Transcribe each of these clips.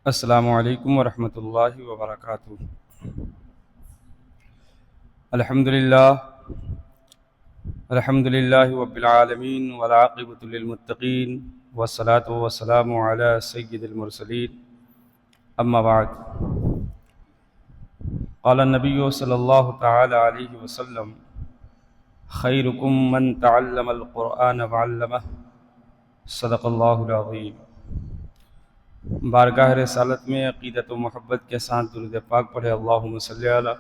السلام علیکم ورحمۃ اللہ وبرکاتہ۔ الحمدللہ رب العالمین والعاقبۃ للمتقین والصلاة والسلام علی سید المرسلین، اما بعد۔ قال النبی صلی اللہ تعالی علیہ وسلم: خیرکم من تعلم القرآن وعلمہ، صدق اللہ العظیم۔ بارگاہ رسالت میں عقیدت و محبت کے ساتھ درود پاک پڑھے۔ اللہم صلی علی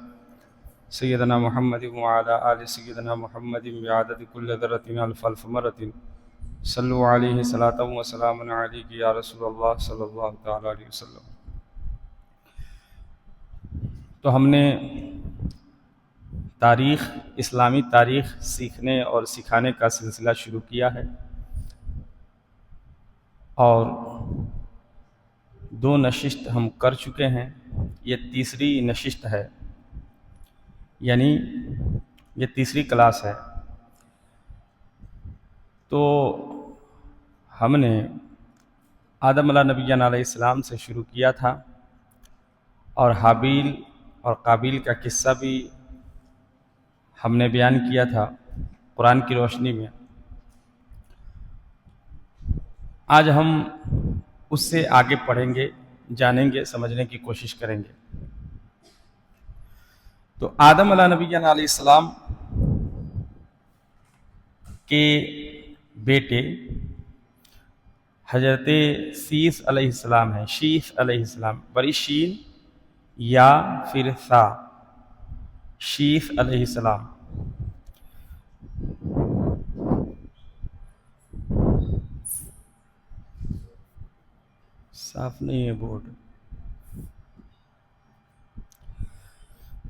سیدنا محمد وعلی آل سیدنا محمد بعدد کل ذرۃ الف الف مرۃ، صلو علیہ صلاۃ و سلام علیک یا رسول اللہ صلی اللہ تعالی علیہ وسلم۔ تو ہم نے اسلامی تاریخ سیکھنے اور سکھانے کا سلسلہ شروع کیا ہے، اور 2 نشست ہم کر چکے ہیں، یہ تیسری نشست ہے، یعنی یہ تیسری کلاس ہے۔ تو ہم نے آدم علیہ نبی علیہ السلام سے شروع کیا تھا، اور حابیل اور قابیل کا قصہ بھی ہم نے بیان کیا تھا قرآن کی روشنی میں۔ آج ہم اس سے آگے پڑھیں گے، جانیں گے، سمجھنے کی کوشش کریں گے۔ تو آدم علیہ نبی علیہ السلام کے بیٹے حضرت شیث علیہ السلام ہیں، شیث علیہ السلام، بڑی شین یا پھر ثا، شیث علیہ السلام۔ صاف نہیں ہے بورڈ۔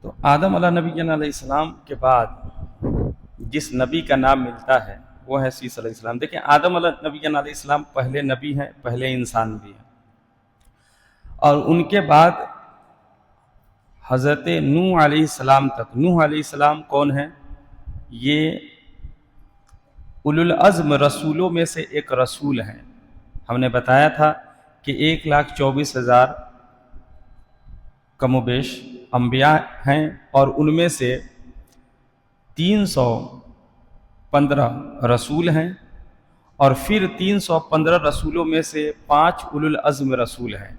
تو آدم علیہ نبی علیہ السلام کے بعد جس نبی کا نام ملتا ہے وہ ہے شیث علیہ السلام۔ دیکھیں، آدم علیہ نبی علیہ السلام پہلے نبی ہیں، پہلے انسان بھی ہیں، اور ان کے بعد حضرت نوح علیہ السلام تک۔ نوح علیہ السلام کون ہیں؟ یہ اولو العزم رسولوں میں سے ایک رسول ہیں۔ ہم نے بتایا تھا کہ 1,24,000 کم و بیش انبیاء ہیں، اور ان میں سے 315 رسول ہیں، اور پھر 315 رسولوں میں سے 5 اولو العزم رسول ہیں۔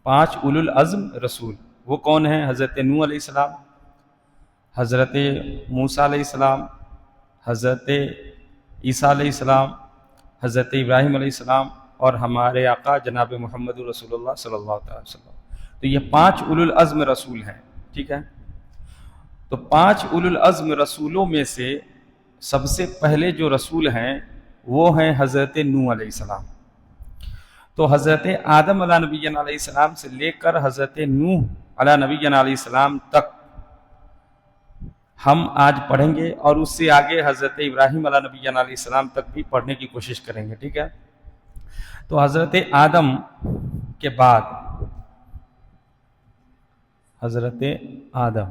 5 اولو العزم رسول وہ کون ہیں؟ حضرت نوح علیہ السلام، حضرت موسیٰ علیہ السلام، حضرت عیسیٰ علیہ السلام، حضرت ابراہیم علیہ السلام، اور ہمارے آقا جناب محمد رسول اللہ صلی اللہ علیہ وسلم۔ تو یہ 5 اولو العزم رسول ہیں، ٹھیک ہے۔ تو 5 اولو العزم رسولوں میں سے سب سے پہلے جو رسول ہیں وہ ہیں حضرت نوح علیہ السلام۔ تو حضرت آدم علیہ نبی علیہ السلام سے لے کر حضرت نوح علیہ نبی علیہ السلام تک ہم آج پڑھیں گے، اور اس سے آگے حضرت ابراہیم علیہ نبی علیہ السلام تک بھی پڑھنے کی کوشش کریں گے، ٹھیک ہے۔ تو حضرت آدم کے بعد حضرت آدم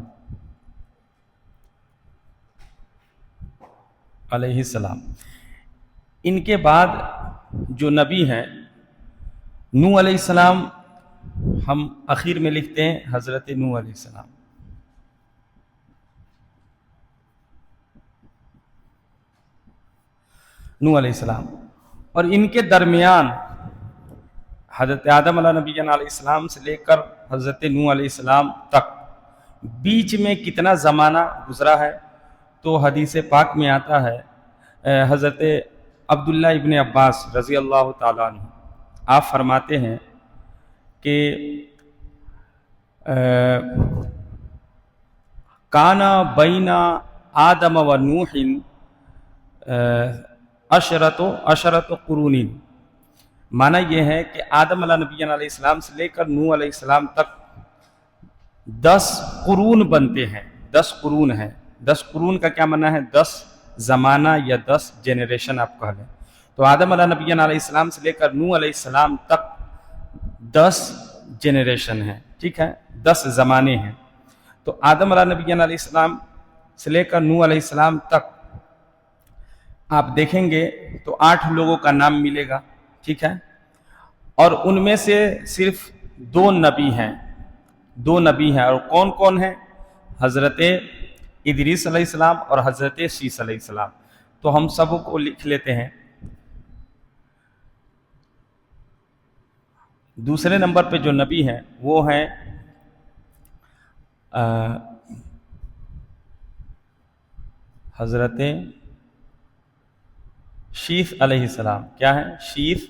علیہ السلام، ان کے بعد جو نبی ہیں نوح علیہ السلام، ہم اخیر میں لکھتے ہیں حضرت نوح علیہ السلام۔ نوح علیہ السلام، اور ان کے درمیان حضرت آدم علیہ نبی علیہ السلام سے لے کر حضرت نوح علیہ السلام تک بیچ میں کتنا زمانہ گزرا ہے؟ تو حدیث پاک میں آتا ہے، حضرت عبداللہ ابن عباس رضی اللہ تعالیٰ عنہ آپ فرماتے ہیں کہ کانا بین آدم و نوح عشرت قرون، معنی یہ ہے کہ آدم علیہ نبی علیہ السلام سے لے کر نوح علیہ السلام تک 10 قرون بنتے ہیں، 10 قرون ہیں۔ 10 قرون کا کیا معنی ہے؟ 10 زمانہ یا 10 جنریشن آپ کہہ لیں۔ تو آدم علیہ نبی علیہ السلام سے لے کر نوح علیہ السلام تک 10 جنریشن ہیں، ٹھیک ہے، 10 زمانے ہیں۔ تو آدم علیہ نبی علیہ السلام سے لے کر نوح علیہ السلام تک آپ دیکھیں گے تو 8 لوگوں کا نام ملے گا، ٹھیک ہے، اور ان میں سے صرف دو نبی ہیں، دو نبی ہیں، اور کون کون ہیں؟ حضرت ادریس علیہ السلام اور حضرت شیس علیہ السلام۔ تو ہم سب کو لکھ لیتے ہیں۔ دوسرے نمبر پہ جو نبی ہیں وہ ہیں حضرت شیس علیہ السلام۔ کیا ہے؟ شیس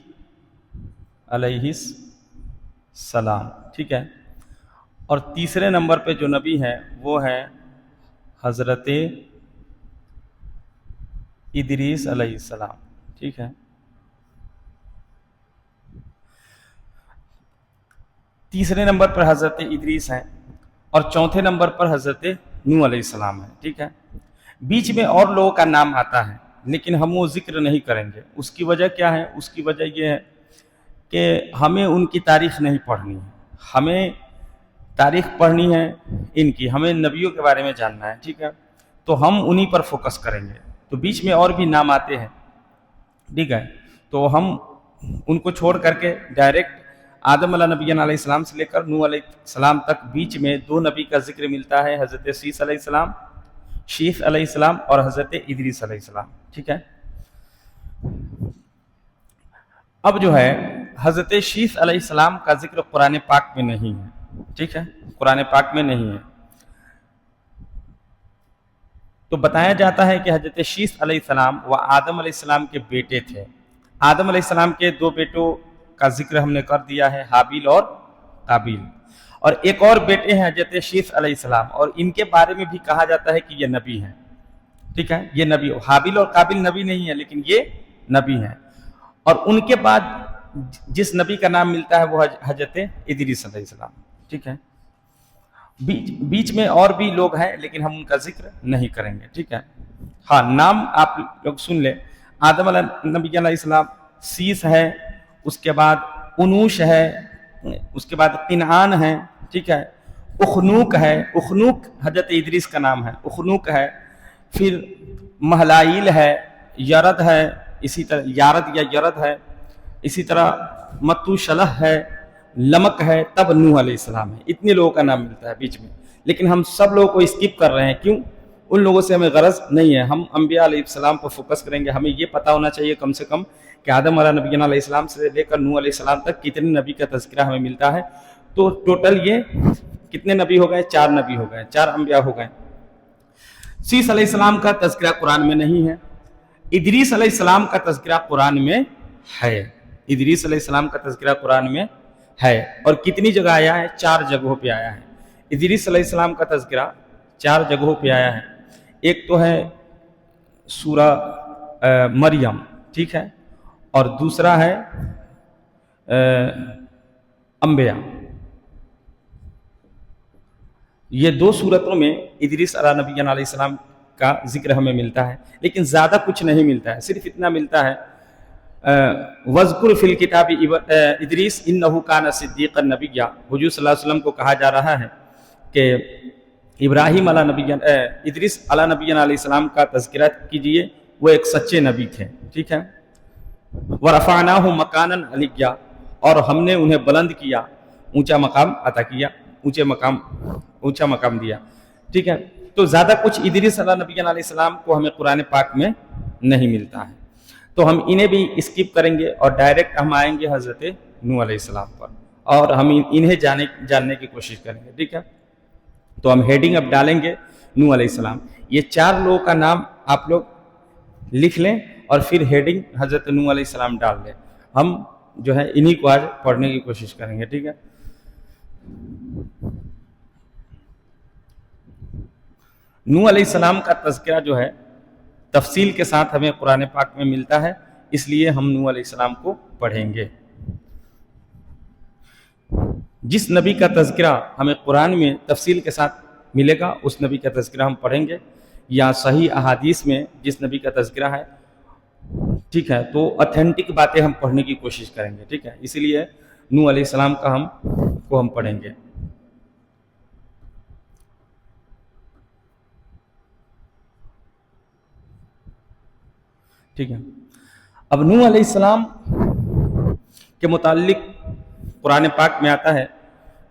علیہ السلام، ٹھیک ہے۔ اور تیسرے نمبر پہ جو نبی ہیں وہ ہیں حضرت ادریس علیہ السلام، ٹھیک ہے۔ تیسرے نمبر پر حضرت ادریس ہیں اور چوتھے نمبر پر حضرت نوح علیہ السلام ہے، ٹھیک ہے۔ بیچ میں اور لوگوں کا نام آتا ہے لیکن ہم وہ ذکر نہیں کریں گے۔ اس کی وجہ کیا ہے؟ اس کی وجہ یہ ہے کہ ہمیں ان کی تاریخ نہیں پڑھنی ہے، ہمیں تاریخ پڑھنی ہے ان کی، ہمیں نبیوں کے بارے میں جاننا ہے، ٹھیک ہے۔ تو ہم انہی پر فوکس کریں گے۔ تو بیچ میں اور بھی نام آتے ہیں، ٹھیک ہے، تو ہم ان کو چھوڑ کر کے ڈائریکٹ آدم علیہ نبی علیہ السلام سے لے کر نوح علیہ السلام تک بیچ میں دو نبی کا ذکر ملتا ہے، حضرت شیس علیہ السلام، شیس علیہ السلام اور حضرت ادریس علیہ السلام، ٹھیک ہے۔ اب جو ہے حضرت شیس علیہ السلام کا ذکر قرآن پاک میں نہیں ہے، ٹھیک ہے، قرآن پاک میں نہیں ہے۔ تو بتایا جاتا ہے کہ حضرت شیس علیہ السلام وہ آدم علیہ السلام کے بیٹے تھے۔ آدم علیہ السلام کے دو بیٹوں کا ذکر ہم نے کر دیا ہے، حابیل اور قابیل، اور ایک اور بیٹے ہیں حضرت شیس علیہ السلام، اور ان کے بارے میں بھی کہا جاتا ہے کہ یہ نبی ہیں، ٹھیک ہے، یہ نبی، حابیل اور قابیل نبی نہیں ہے لیکن یہ نبی ہیں۔ اور ان کے بعد جس نبی کا نام ملتا ہے وہ حضرت ادریس علیہ السلام، ٹھیک ہے۔ بیچ میں اور بھی لوگ ہیں لیکن ہم ان کا ذکر نہیں کریں گے، ٹھیک ہے۔ ہاں، نام آپ لوگ سن لیں، آدم علیہ نبی علیہ السلام، سیس ہے، اس کے بعد انوش ہے، اس کے بعد قنعان ہے، ٹھیک ہے، اخنوک ہے، اخنوک حضرت ادریس کا نام ہے، اخنوک ہے، پھر مہلائیل ہے، یرد ہے، اسی طرح یارد یا یرد ہے، اسی طرح متو شلح ہے، لمک ہے، تب نوح علیہ السلام ہے۔ اتنے لوگوں کا نام ملتا ہے بیچ میں، لیکن ہم سب لوگوں کو اسکپ کر رہے ہیں، کیوں؟ ان لوگوں سے ہمیں غرض نہیں ہے، ہم انبیاء علیہ السلام پر فوکس کریں گے۔ ہمیں یہ پتہ ہونا چاہیے کم سے کم کہ آدم علیہ نبی علیہ السلام سے لے کر نوح علیہ السلام تک کتنے نبی کا تذکرہ ہمیں ملتا ہے۔ تو ٹوٹل یہ کتنے نبی ہو گئے؟ 4 نبی ہو گئے، 4 انبیاء ہو گئے۔ شیس علیہ السلام کا تذکرہ قرآن میں نہیں ہے، ادریس علیہ السلام کا تذکرہ قرآن میں ہے، ادریس علیہ السلام کا تذکرہ قرآن میں ہے، اور کتنی جگہ آیا ہے؟ 4 جگہوں پہ آیا ہے۔ ادریس علیہ السلام کا تذکرہ 4 جگہوں پہ آیا ہے۔ ایک تو ہے سورہ مریم، ٹھیک ہے، اور دوسرا ہے انبیاء۔ یہ 2 صورتوں میں ادریس علیہ نبی علیہ السلام کا ذکر ہمیں ملتا ہے، لیکن زیادہ کچھ نہیں ملتا ہے، صرف اتنا ملتا ہے وَذْكُرْ فِي الْكِتَابِ ادریس إِنَّهُ كَانَ صِدِّيقًا نَبِيًّا۔ حضور صلی اللہ علیہ وسلم کو کہا جا رہا ہے کہ ابراہیم علیہ نبی ادریس علیہ نبی علیہ السلام کا تذکرہ کیجئے، وہ ایک سچے نبی تھے، ٹھیک ہے۔ وَرَفَعْنَاهُ مَكَانًا عَلِيًّا، اور ہم نے انہیں بلند کیا، اونچا مقام عطا کیا، اونچا مقام دیا، ٹھیک ہے۔ تو زیادہ کچھ ادریس علیہ نبی علیہ السلام کو ہمیں قرآن پاک میں نہیں ملتا ہے، تو ہم انہیں بھی اسکپ کریں گے اور ڈائریکٹ ہم آئیں گے حضرت نوح علیہ السلام پر، اور ہم انہیں جاننے کی کوشش کریں گے، ٹھیک ہے۔ تو ہم ہیڈنگ اب ڈالیں گے نوح علیہ السلام۔ یہ 4 لوگوں کا نام آپ لوگ لکھ لیں اور پھر ہیڈنگ حضرت نوح علیہ السلام ڈال دیں۔ ہم جو ہے انہی کو آج پڑھنے کی کوشش کریں گے، ٹھیک ہے۔ نوح علیہ السلام کا تذکرہ جو ہے تفصیل کے ساتھ ہمیں قرآن پاک میں ملتا ہے، اس لیے ہم نوح علیہ السلام کو پڑھیں گے۔ جس نبی کا تذکرہ ہمیں قرآن میں تفصیل کے ساتھ ملے گا اس نبی کا تذکرہ ہم پڑھیں گے، یا صحیح احادیث میں جس نبی کا تذکرہ ہے، ٹھیک ہے، تو اتھینٹک باتیں ہم پڑھنے کی کوشش کریں گے، ٹھیک ہے۔ اسی لیے نوح علیہ السلام کا ہم پڑھیں گے۔ ٹھیک ہے۔ اب نوح علیہ السلام کے متعلق قرآن پاک میں آتا ہے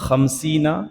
50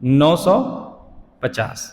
950।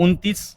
29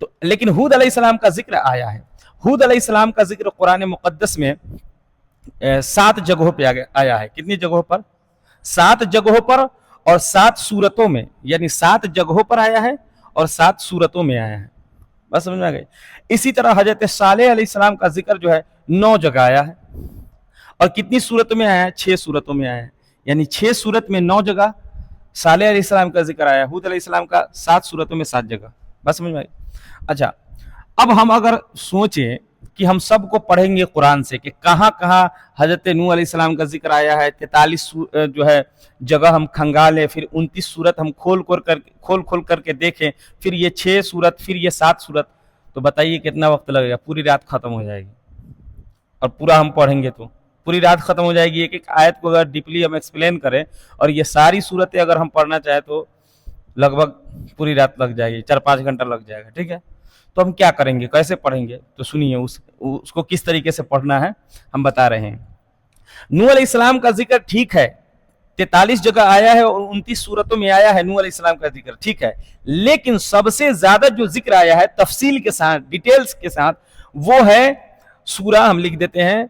تو لیکن ہود علیہ السلام کا ذکر آیا ہے. ہود علیہ السلام کا ذکر قرآن مقدس میں 7 جگہوں پہ آیا ہے. کتنی جگہوں پر؟ 7 جگہوں پر اور 7 صورتوں میں، یعنی 7 جگہوں پر آیا ہے اور 7 صورتوں میں آیا ہے. بس سمجھ میں آ گئی. اسی طرح حضرت صالح علیہ السلام کا ذکر جو ہے 9 جگہ آیا ہے. اور کتنی صورتوں میں آیا ہے؟ 6 صورتوں میں آیا ہے. یعنی 6 صورت میں 9 جگہ صالح علیہ السلام کا ذکر آیا ہے. ہود علیہ السلام کا 7 صورتوں میں 7 جگہ. بس سمجھ میں آئی. اچھا اب ہم اگر سوچیں کہ ہم سب کو پڑھیں گے قرآن سے کہ کہاں کہاں حضرت نوح علیہ السلام کا ذکر آیا ہے، 43 جو ہے جگہ ہم کھنگالیں، پھر 29 صورت ہم کھول کر کے دیکھیں، پھر یہ 6 صورت، پھر یہ 7 صورت، تو بتائیے کتنا وقت لگے گا؟ پوری رات ختم ہو جائے گی. اور پورا ہم پڑھیں گے تو پوری رات ختم ہو جائے گی. ایک ایک آیت کو اگر ڈیپلی ہم ایکسپلین کریں اور یہ ساری صورتیں اگر ہم پڑھنا چاہیں تو لگ بھگ پوری رات لگ جائے گی، 4-5 گھنٹہ لگ جائے گا. ٹھیک ہے، تو ہم کیا کریں گے، کیسے پڑھیں گے؟ تو سنیے اس کو کس طریقے سے پڑھنا ہے ہم بتا رہے ہیں. نوح علیہ السلام کا ذکر ٹھیک ہے 43 جگہ آیا ہے اور 29 صورتوں میں آیا ہے نوح علیہ السلام کا ذکر، ٹھیک ہے. لیکن سب سے زیادہ جو ذکر آیا ہے تفصیل کے ساتھ، ڈیٹیلز کے ساتھ، وہ ہے سورہ، ہم لکھ دیتے ہیں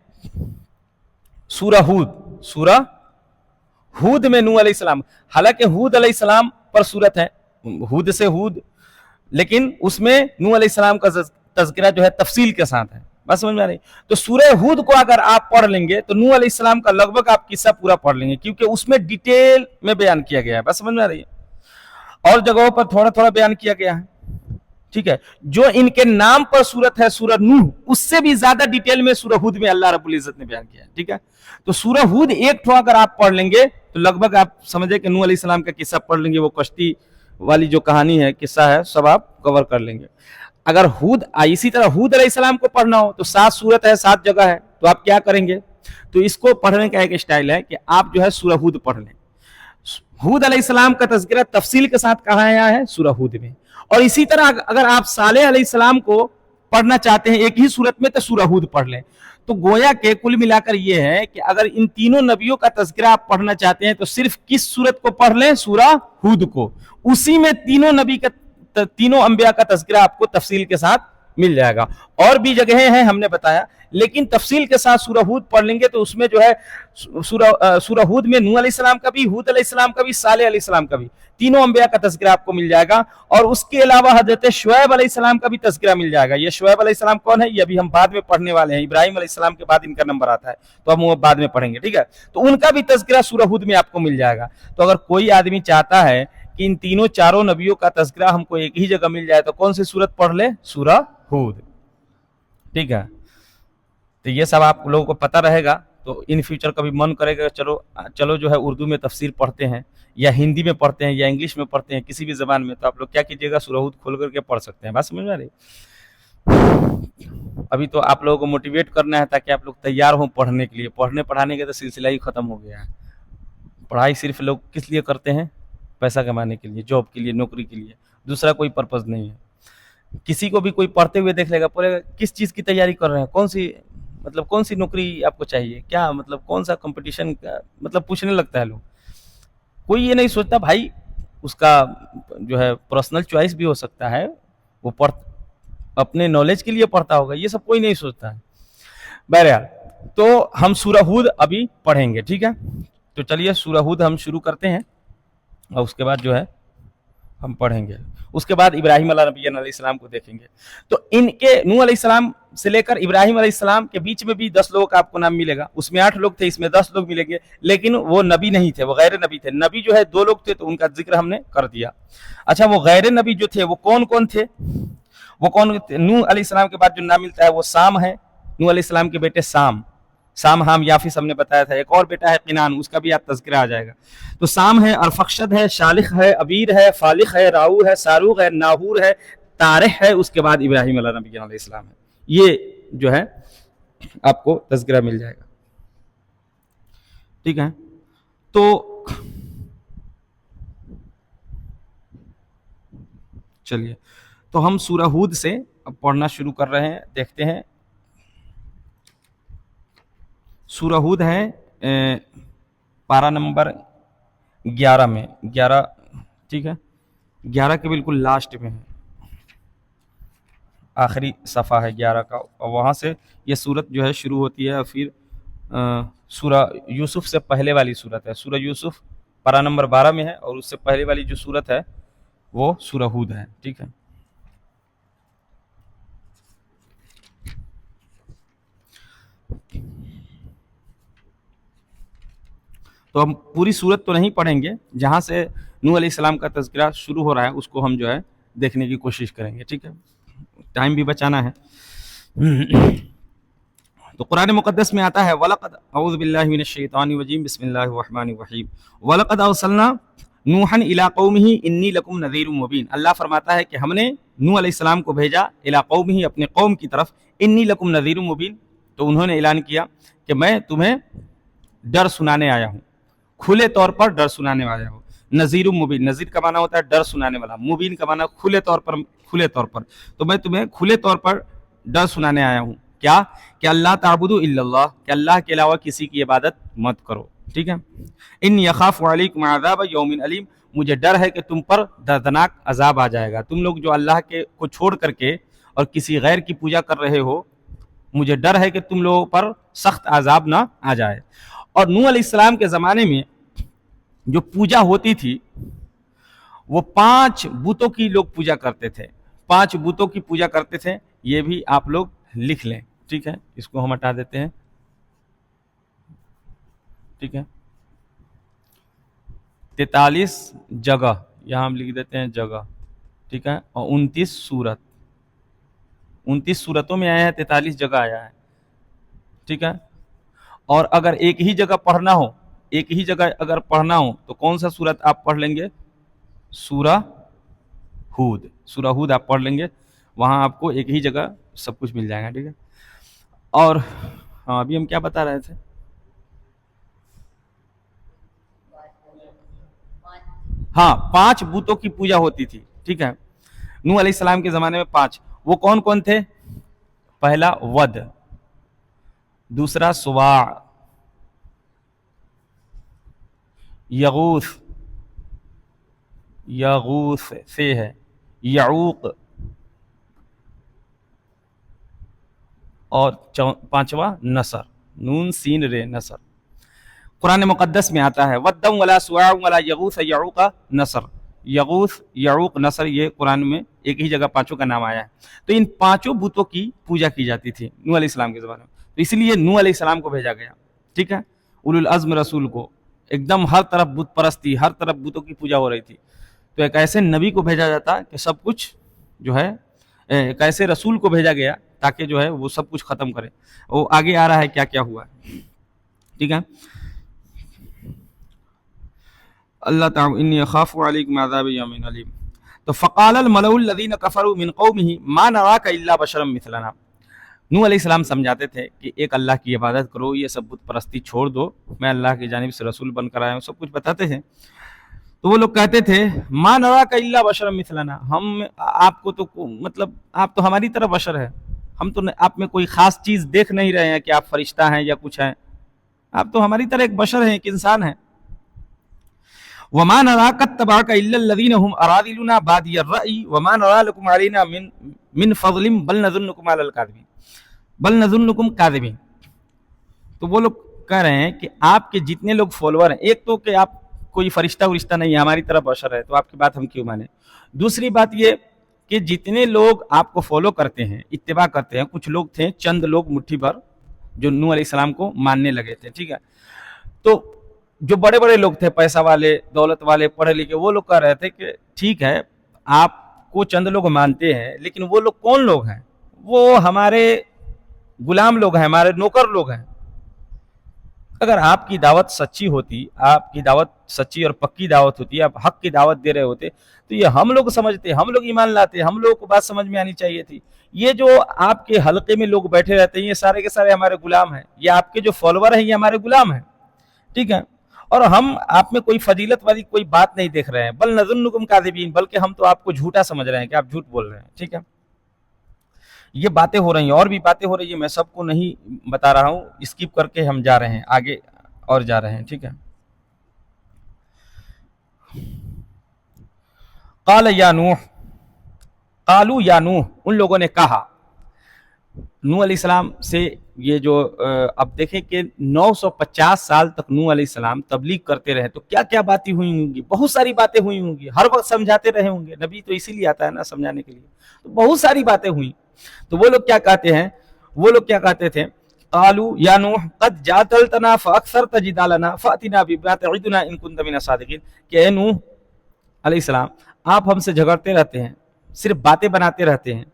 سورہ ہود. سورہ ہود میں نوح علیہ السلام، حالانکہ ہود علیہ السلام پر صورت ہے، ہود سے ہود، لیکن اس میں نوح علیہ السلام کا تذکرہ جو ہے تفصیل کے ساتھ ہے. بس سمجھ میں آ رہی. تو سورہ ہود کو اگر آپ پڑھ لیں گے تو نوح علیہ السلام کا لگ بھگ آپ قصہ پورا پڑھ لیں گے، کیونکہ اس میں ڈیٹیل میں بیان کیا گیا ہے. بس سمجھ میں آ رہی ہے. اور جگہوں پر تھوڑا تھوڑا بیان کیا گیا ہے. ٹھیک ہے، جو ان کے نام پر صورت ہے سورہ نوح، اس سے بھی زیادہ ڈیٹیل میں سورہ ہود میں اللہ رب العزت نے بیان کیا ہے. ٹھیک ہے، تو سورہ ہود ایک ٹھو اگر آپ پڑھ لیں گے تو لگ بھگ آپ سمجھے کہ نوح علیہ السلام کا قصہ پڑھ لیں گے. وہ کشتی والی جو کہانی ہے، قصہ ہے، سب آپ کور کر لیں گے. اگر اسی طرح ہود علیہ السلام کو پڑھنا ہو تو 7 صورت ہے، 7 جگہ ہے، تو آپ کیا کریں گے؟ تو اس کو پڑھنے کا ایک اسٹائل ہے کہ آپ جو ہے سورہ ہود پڑھ لیں. ہود علیہ السلام کا تذکرہ تفصیل کے ساتھ کہاں آیا ہے؟ سورہ ہود میں. اور اسی طرح اگر آپ صالح علیہ السلام کو پڑھنا چاہتے ہیں ایک ہی صورت میں تو سورہ ہود پڑھ لیں. تو گویا کہ کل ملا کر یہ ہے کہ اگر ان تینوں نبیوں کا تذکرہ آپ پڑھنا چاہتے ہیں تو صرف کس صورت کو پڑھ لیں؟ سورہ ہود کو. اسی میں تینوں انبیاء کا تذکرہ آپ کو تفصیل کے ساتھ مل جائے گا. اور بھی جگہیں ہیں ہم نے بتایا، لیکن تفصیل کے ساتھ سورہ ہود پڑھ لیں گے تو اس میں جو ہے سورہ ہود میں نوح علیہ السلام کا بھی، ہود علیہ السلام کا بھی، صالح علیہ السلام کا بھی، تینوں انبیاء کا تذکرہ آپ کو مل جائے گا. اور اس کے علاوہ حضرت شعیب علیہ السلام کا بھی تذکرہ مل جائے گا. یہ شعیب علیہ السلام کون ہے؟ یہ ابھی ہم بعد میں پڑھنے والے ہیں. ابراہیم علیہ السلام کے بعد ان کا نمبر آتا ہے، تو ہم وہ بعد میں پڑھیں گے. ٹھیک ہے، تو ان کا بھی تذکرہ سورہ ہود میں آپ کو مل جائے گا. تو اگر کوئی آدمی چاہتا ہے کہ ان چاروں نبیوں کا تذکرہ ہم کو ایک ہی جگہ مل جائے تو کون سی سورت پڑھ لے؟ سورہ ہود. ٹھیک ہے، تو یہ سب آپ لوگوں کو پتہ رہے گا. تو ان فیوچر کبھی من کرے گا چلو جو ہے اردو میں تفسیر پڑھتے ہیں یا ہندی میں پڑھتے ہیں یا انگلش میں پڑھتے ہیں، کسی بھی زبان میں، تو آپ لوگ کیا کیجیے گا؟ سورہ ہود کھول کر کے پڑھ سکتے ہیں. بات سمجھ میں آ رہی؟ ابھی تو آپ لوگوں کو موٹیویٹ کرنا ہے تاکہ آپ لوگ تیار ہوں پڑھنے کے لیے. پڑھنے پڑھانے کا تو سلسلہ ہی ختم ہو گیا ہے. پڑھائی صرف لوگ کس لیے کرتے ہیں؟ پیسہ کمانے کے لیے، جاب کے لیے، نوکری کے لیے. دوسرا کوئی پرپز نہیں ہے. کسی کو بھی کوئی پڑھتے ہوئے دیکھ لے گا، پڑھے گا کس چیز کی تیاری کر رہے ہیں، کون سی نوکری آپ کو چاہیے، کیا مطلب کون سا کمپٹیشن کا مطلب پوچھنے لگتا ہے لوگ. کوئی یہ نہیں سوچتا بھائی اس کا جو ہے پرسنل چوائس بھی ہو سکتا ہے، وہ اپنے نالج کے لیے پڑھتا ہوگا، یہ سب کوئی نہیں سوچتا ہے. بہرحال تو ہم سورہ ہود ابھی پڑھیں گے. ٹھیک ہے، تو چلیے سورہ ہود ہم شروع کرتے ہیں اور اس کے بعد جو ہے ہم پڑھیں گے. اس کے بعد ابراہیم علیہ السلام کو دیکھیں گے. تو ان کے نوح علیہ السلام سے لے کر ابراہیم علیہ السلام کے بیچ میں بھی 10 لوگوں کا آپ کو نام ملے گا. اس میں 8 لوگ تھے، اس میں 10 لوگ ملیں گے، لیکن وہ نبی نہیں تھے، وہ غیر نبی تھے. نبی جو ہے 2 لوگ تھے، تو ان کا ذکر ہم نے کر دیا. اچھا، وہ غیر نبی جو تھے وہ کون تھے؟ نوح علیہ السلام کے بعد جو نام ملتا ہے وہ سام ہے. نوح علیہ السلام کے بیٹے سام، حام، یافس ہم نے بتایا تھا. ایک اور بیٹا ہے قنان، اس کا بھی آپ تذکرہ آ جائے گا. تو سام ہے، ارفخشد ہے، شالخ ہے، ابیر ہے، فالخ ہے، راؤ ہے، ساروغ ہے، ناہور ہے، تارح ہے. اس کے بعد ابراہیم علیہ السلام ہے. یہ جو ہے آپ کو تذکرہ مل جائے گا. ٹھیک ہے، تو چلیے تو ہم سورہ ہود سے اب پڑھنا شروع کر رہے ہیں. دیکھتے ہیں سورہ ہود ہے پارہ نمبر 11 میں. 11، ٹھیک ہے، 11 کے بالکل لاسٹ میں ہے. آخری صفحہ ہے 11 کا، اور وہاں سے یہ صورت جو ہے شروع ہوتی ہے، اور پھر سورہ یوسف سے پہلے والی صورت ہے، سورہ یوسف پارہ نمبر 12 میں ہے، اور اس سے پہلے والی جو صورت ہے وہ سورہ ہود ہے، ٹھیک ہے۔ تو ہم پوری صورت تو نہیں پڑھیں گے، جہاں سے نوح علیہ السلام کا تذکرہ شروع ہو رہا ہے اس کو ہم جو ہے دیکھنے کی کوشش کریں گے، ٹھیک ہے، ٹائم بھی بچانا ہے۔ تو قرآن مقدس میں آتا ہے وَلَقَدْ اعوذ باللہ من الشیطان الرجیم بسم اللہ الرحمن الرحیم وَلَقَدْ أَرْسَلْنَا نُوحًا إِلَىٰ قَوْمِهِ إِنِّي لَكُمْ نَذِيرٌ مُّبِينٌ۔ اللہ فرماتا ہے کہ ہم نے نوح علیہ السلام کو بھیجا إِلَىٰ قَوْمِهِ، اپنے قوم کی طرف، إِنِّي لَكُمْ نَذِيرٌ مُّبِينٌ، تو انہوں نے اعلان کیا کہ میں تمہیں ڈر سنانے آیا ہوں، کھلے طور پر ڈر سنانے آیا ہوں۔ نذیر مبین، نذیر کا معنی ہوتا ہے ڈر سنانے والا، مبین کا معنی کھلے طور پر، تو میں تمہیں کھلے طور پر ڈر سنانے آیا ہوں، کیا کہ اللہ تعبدوا الا اللہ، کہ اللہ کے علاوہ کسی کی عبادت مت کرو، ٹھیک ہے۔ انی اخاف علیکم عذاب یوم علیم، مجھے ڈر ہے کہ تم پر دردناک عذاب آ جائے گا، تم لوگ جو اللہ کے کو چھوڑ کر کے اور کسی غیر کی پوجا کر رہے ہو، مجھے ڈر ہے کہ تم لوگوں پر سخت عذاب نہ آ جائے۔ اور نوح علیہ السلام کے زمانے میں جو پوجا ہوتی تھی وہ 5 بتوں کی لوگ پوجا کرتے تھے، 5 بتوں کی پوجا کرتے تھے، یہ بھی آپ لوگ لکھ لیں، ٹھیک ہے، اس کو ہم ہٹا دیتے ہیں، ٹھیک ہے۔ 43 جگہ یہاں ہم لکھ دیتے ہیں جگہ، ٹھیک ہے، اور 29 صورت، 29 صورتوں میں آیا ہے، 43 جگہ آیا ہے، ٹھیک ہے۔ اور اگر ایک ہی جگہ پڑھنا ہو، ایک ہی جگہ اگر پڑھنا ہو تو کون سا صورت آپ پڑھ لیں گے؟ سورہ ہود، سورہ ہود آپ پڑھ لیں گے، وہاں آپ کو ایک ہی جگہ سب کچھ مل جائے گا، ٹھیک ہے۔ اور ہاں ابھی ہم کیا بتا رہے تھے؟ ہاں 5 بتوں کی پوجا ہوتی تھی، ٹھیک ہے، نوح علیہ السلام کے زمانے میں 5، وہ کون کون تھے؟ پہلا ود، دوسرا سواع، یغوث، یغوث سے ہے، یعوق، اور 5واں نصر، نون سین رے، نصر۔ قرآن مقدس میں آتا ہے وَدًّا وَلَا سُوَاعًا وَلَا يَغُوثَ يَعُوقَ نصر، یغوث، یعوق، نصر، یہ قرآن میں ایک ہی جگہ 5 کا نام آیا ہے۔ تو ان 5 بتوں کی پوجا کی جاتی تھی نوح علیہ السلام کے زمانے میں، تو اس لیے نوح علیہ السلام کو بھیجا گیا، ٹھیک ہے، اولو العزم رسول کو، ایک دم ہر طرف بت پرستی، ہر طرف بتوں کی پوجا ہو رہی تھی، تو ایک ایسے نبی کو بھیجا جاتا کہ سب کچھ جو ہے، ایک ایسے رسول کو بھیجا گیا تاکہ جو ہے وہ سب کچھ ختم کرے۔ وہ آگے آ رہا ہے کیا کیا ہوا ہے، ٹھیک ہے۔ اللہ تعالی انی اخاف علیکم عذاب یوم علیم، تو فقال الملأ الذین کفروا من قومه ما نراک الا بشرا مثلنا، نوح علیہ السلام سمجھاتے تھے کہ ایک اللہ کی عبادت کرو، یہ سب بت پرستی چھوڑ دو، میں اللہ کی جانب سے رسول بن کر آیا ہوں، سب کچھ بتاتے ہیں۔ تو وہ لوگ کہتے تھے ما نراک الا بشرا مثلنا، ہم آپ کو تو مطلب آپ تو ہماری طرح بشر ہے، ہم تو آپ میں کوئی خاص چیز دیکھ نہیں رہے ہیں کہ آپ فرشتہ ہیں یا کچھ ہیں، آپ تو ہماری طرح ایک بشر ہیں، ایک انسان ہیں۔ وما نراک اتبعک الا الذین هم اراذلنا بادی الرأی وما نرى لكم علينا من فضل بل نظنکم علی الکاذبین، بل نظنکم کاذبین۔ تو وہ لوگ کہہ رہے ہیں کہ آپ کے جتنے لوگ فالوور ہیں، ایک تو کہ آپ کوئی فرشتہ ورشتہ نہیں ہے، ہماری طرح بشر ہے، تو آپ کی بات ہم کیوں مانیں؟ دوسری بات یہ کہ جتنے لوگ آپ کو فالو کرتے ہیں، اتباع کرتے ہیں، کچھ لوگ تھے، چند لوگ مٹھی بھر جو نوح علیہ السلام کو ماننے لگے تھے، ٹھیک ہے۔ تو جو بڑے بڑے لوگ تھے، پیسہ والے، دولت والے، پڑھے لکھے، وہ لوگ کہہ رہے تھے کہ ٹھیک ہے آپ کو چند لوگ مانتے ہیں، لیکن وہ لوگ کون لوگ ہیں؟ وہ ہمارے غلام لوگ ہیں، ہمارے نوکر لوگ ہیں۔ اگر آپ کی دعوت سچی ہوتی، آپ کی دعوت سچی اور پکی دعوت ہوتی، آپ حق کی دعوت دے رہے ہوتے، تو یہ ہم لوگ سمجھتے، ہم لوگ ایمان لاتے، ہم لوگوں کو بات سمجھ میں آنی چاہیے تھی۔ یہ جو آپ کے حلقے میں لوگ بیٹھے رہتے ہیں، یہ سارے کے سارے ہمارے غلام ہیں، یہ آپ کے جو فالوور ہیں یہ ہمارے غلام ہیں، ٹھیک ہے۔ اور ہم آپ میں کوئی فضیلت والی کوئی بات نہیں دیکھ رہے ہیں، بل نظنکم کاذبین، بلکہ ہم تو آپ کو جھوٹا سمجھ رہے ہیں کہ آپ جھوٹ بول رہے ہیں، ٹھیک ہے۔ یہ باتیں ہو رہی ہیں، اور بھی باتیں ہو رہی ہیں، میں سب کو نہیں بتا رہا ہوں، اسکپ کر کے ہم جا رہے ہیں آگے اور جا رہے ہیں، ٹھیک ہے۔ قال یا نوح، قالو یا نوح، ان لوگوں نے کہا نوح علیہ السلام سے، یہ جو اب دیکھیں کہ 950 سال تک نوح علیہ السلام تبلیغ کرتے رہے، تو کیا کیا باتیں ہوئی ہوں گی، بہت ساری باتیں ہوئی ہوں گی، ہر وقت سمجھاتے رہے ہوں گے، نبی تو اسی لیے آتا ہے نا سمجھانے کے لیے، تو بہت ساری باتیں ہوئی. تو وہ لوگ کیا کہتے ہیں، وہ لوگ کیا کہتے تھے، قالوا یا نوح قد جادلتنا فاکثرت جدالنا فاتنا بما تعدنا ان كنت من الصادقین، کہ اے نوح علیہ السلام آپ ہم سے جھگڑتے رہتے ہیں، صرف باتیں بناتے رہتے ہیں،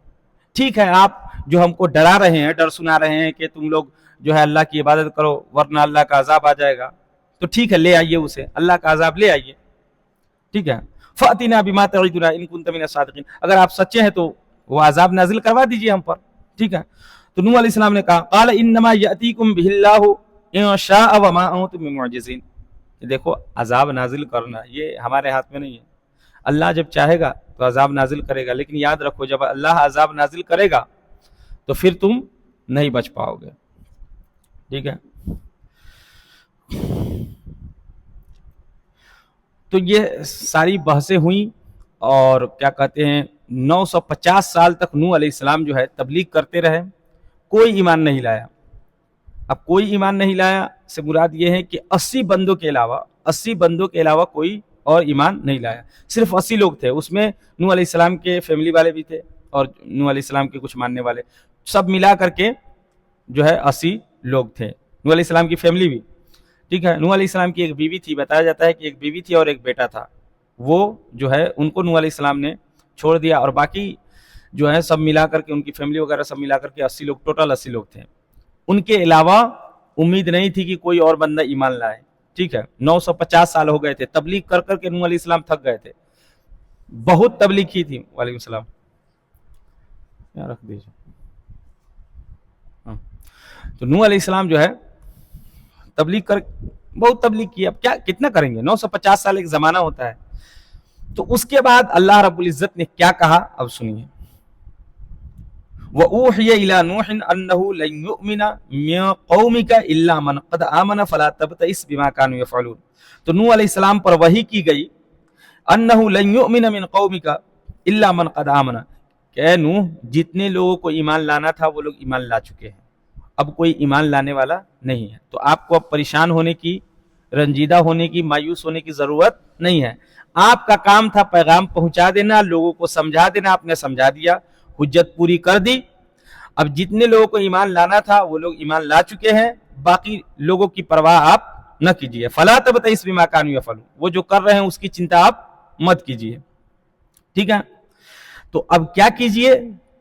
ٹھیک ہے آپ جو ہم کو ڈرا رہے ہیں، ڈر سنا رہے ہیں کہ تم لوگ جو ہے اللہ کی عبادت کرو ورنہ اللہ کا عذاب آ جائے گا، تو ٹھیک ہے لے آئیے اسے، اللہ کا عذاب لے آئیے، ٹھیک ہے، فاتنا بما تعدنا ان كنت من الصادقین، اگر آپ سچے ہیں تو وہ عذاب نازل کروا دیجئے ہم پر، ٹھیک ہے. تو نوح علیہ السلام نے کہا قال انما یاتیکم بہ اللہ ان شاء وما انتم بمعجزین، دیکھو عذاب نازل کرنا یہ ہمارے ہاتھ میں نہیں ہے، اللہ جب چاہے گا تو عذاب نازل کرے گا، لیکن یاد رکھو جب اللہ عذاب نازل کرے گا تو پھر تم نہیں بچ پاؤ گے، ٹھیک ہے. تو یہ ساری بحثیں ہوئیں اور کیا کہتے ہیں 950 سال تک نوح علیہ السلام جو ہے تبلیغ کرتے رہے، کوئی ایمان نہیں لایا. اب کوئی ایمان نہیں لایا سے مراد یہ ہے کہ 80 بندوں کے علاوہ کوئی اور ایمان نہیں لایا، صرف 80 لوگ تھے، اس میں نوح علیہ السلام کے فیملی والے بھی تھے اور نوح علیہ السلام کے کچھ ماننے والے، سب ملا کر کے جو ہے 80 لوگ تھے، نوح علیہ السلام کی فیملی بھی، ٹھیک ہے. نوح علیہ السلام کی ایک بیوی تھی، بتایا جاتا ہے کہ ایک بیوی تھی اور ایک بیٹا تھا، وہ جو ہے ان کو نوح علیہ السلام نے چھوڑ دیا، اور باقی جو ہے سب ملا کر کے ان کی فیملی وغیرہ سب ملا کر کے 80 لوگ، ٹوٹل 80 لوگ تھے. ان کے علاوہ امید نہیں تھی کہ کوئی اور بندہ ایمان لائے، ٹھیک ہے. 950 سال ہو گئے تھے تبلیغ کر کر کے، نوح علیہ السلام تھک گئے تھے، بہت تبلیغ کی تھی. وعلیکم السلام، یہاں رکھ دیجیے. تو نوح علیہ السلام جو ہے بہت تبلیغ کی، اب کیا کتنا کریں گے، 950 سال ایک زمانہ ہوتا ہے. تو اس کے بعد اللہ رب العزت نے کیا کہا اب سنیے، وَأُوحِيَ إِلَى نُوحٍ أَنَّهُ لَن يُؤْمِنَ مِن قَوْمِكَ إِلَّا مَنْ قَدْ آمَنَ فَلَا تَبْتَئِسْ بِمَا كَانُوا يَفْعَلُونَ. تو نوح علیہ السلام پر وحی کی گئی أَنَّهُ لَن يُؤْمِنَ مِن قَوْمِكَ إِلَّا مَنْ قَدْ آمَنَ، کہ اے نوح جتنے لوگوں کو ایمان لانا تھا وہ لوگ ایمان لا چکے ہیں، اب کوئی ایمان لانے والا نہیں ہے. تو آپ کو اب پریشان ہونے کی، رنجیدہ ہونے کی، مایوس ہونے کی ضرورت نہیں ہے. آپ کا کام تھا پیغام پہنچا دینا، لوگوں کو سمجھا دینا، آپ نے سمجھا دیا، حجت پوری کر دی. اب جتنے لوگوں کو ایمان لانا تھا وہ لوگ ایمان لا چکے ہیں، باقی لوگوں کی پرواہ آپ نہ کیجیے. فلا تبتئس بما كانوا يفعلون، وہ جو کر رہے ہیں اس کی چنتا آپ مت کیجیے، ٹھیک ہے. تو اب کیا کیجیے،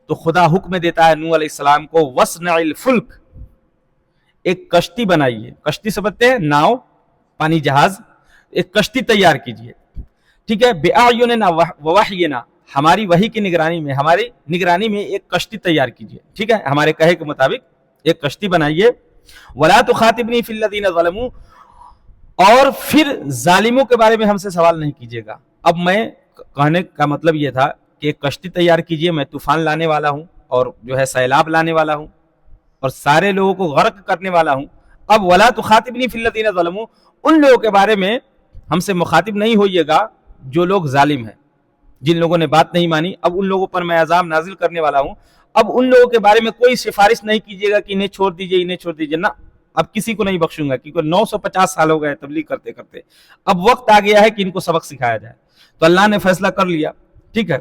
تو خدا حکم دیتا ہے نوح علیہ السلام کو وَاصْنَعِ الْفُلْكَ، ایک کشتی بنائیے. کشتی سمجھتے ہیں، ناؤ، پانی جہاز، ایک کشتی تیار کیجیے، ٹھیک ہے. بِأَعْيُنِنَا وَوَحْيِنَا، ہماری وحی کی نگرانی میں، ہماری نگرانی میں ایک کشتی تیار کیجیے، ٹھیک ہے، ہمارے کہے کے مطابق ایک کشتی بنائیے. وَلَا تُخَاطِبْنِي فِي الَّذِينَ ظَلَمُوا، اور پھر ظالموں کے بارے میں ہم سے سوال نہیں کیجیے گا. اب میں کہنے کا مطلب یہ تھا کہ ایک کشتی تیار کیجیے، میں طوفان لانے والا ہوں اور جو ہے سیلاب لانے والا ہوں اور سارے لوگوں کو غرق کرنے والا ہوں. اب وَلَا تُخَاطِبْنِي فِي الَّذِينَ ظَلَمُوا، ان لوگوں کے بارے میں ہم سے مخاطب نہیں ہوئیے گا جو لوگ ظالم ہیں، جن لوگوں نے بات نہیں مانی، اب ان لوگوں پر میں عذاب نازل کرنے والا ہوں. اب ان لوگوں کے بارے میں کوئی سفارش نہیں کیجیے گا کہ انہیں چھوڑ دیجیے، انہیں چھوڑ دیجیے، نہ، اب کسی کو نہیں بخشوں گا، کیونکہ 950 سال ہو گئے تبلیغ کرتے کرتے، اب وقت آ گیا ہے کہ ان کو سبق سکھایا جائے. تو اللہ نے فیصلہ کر لیا، ٹھیک ہے،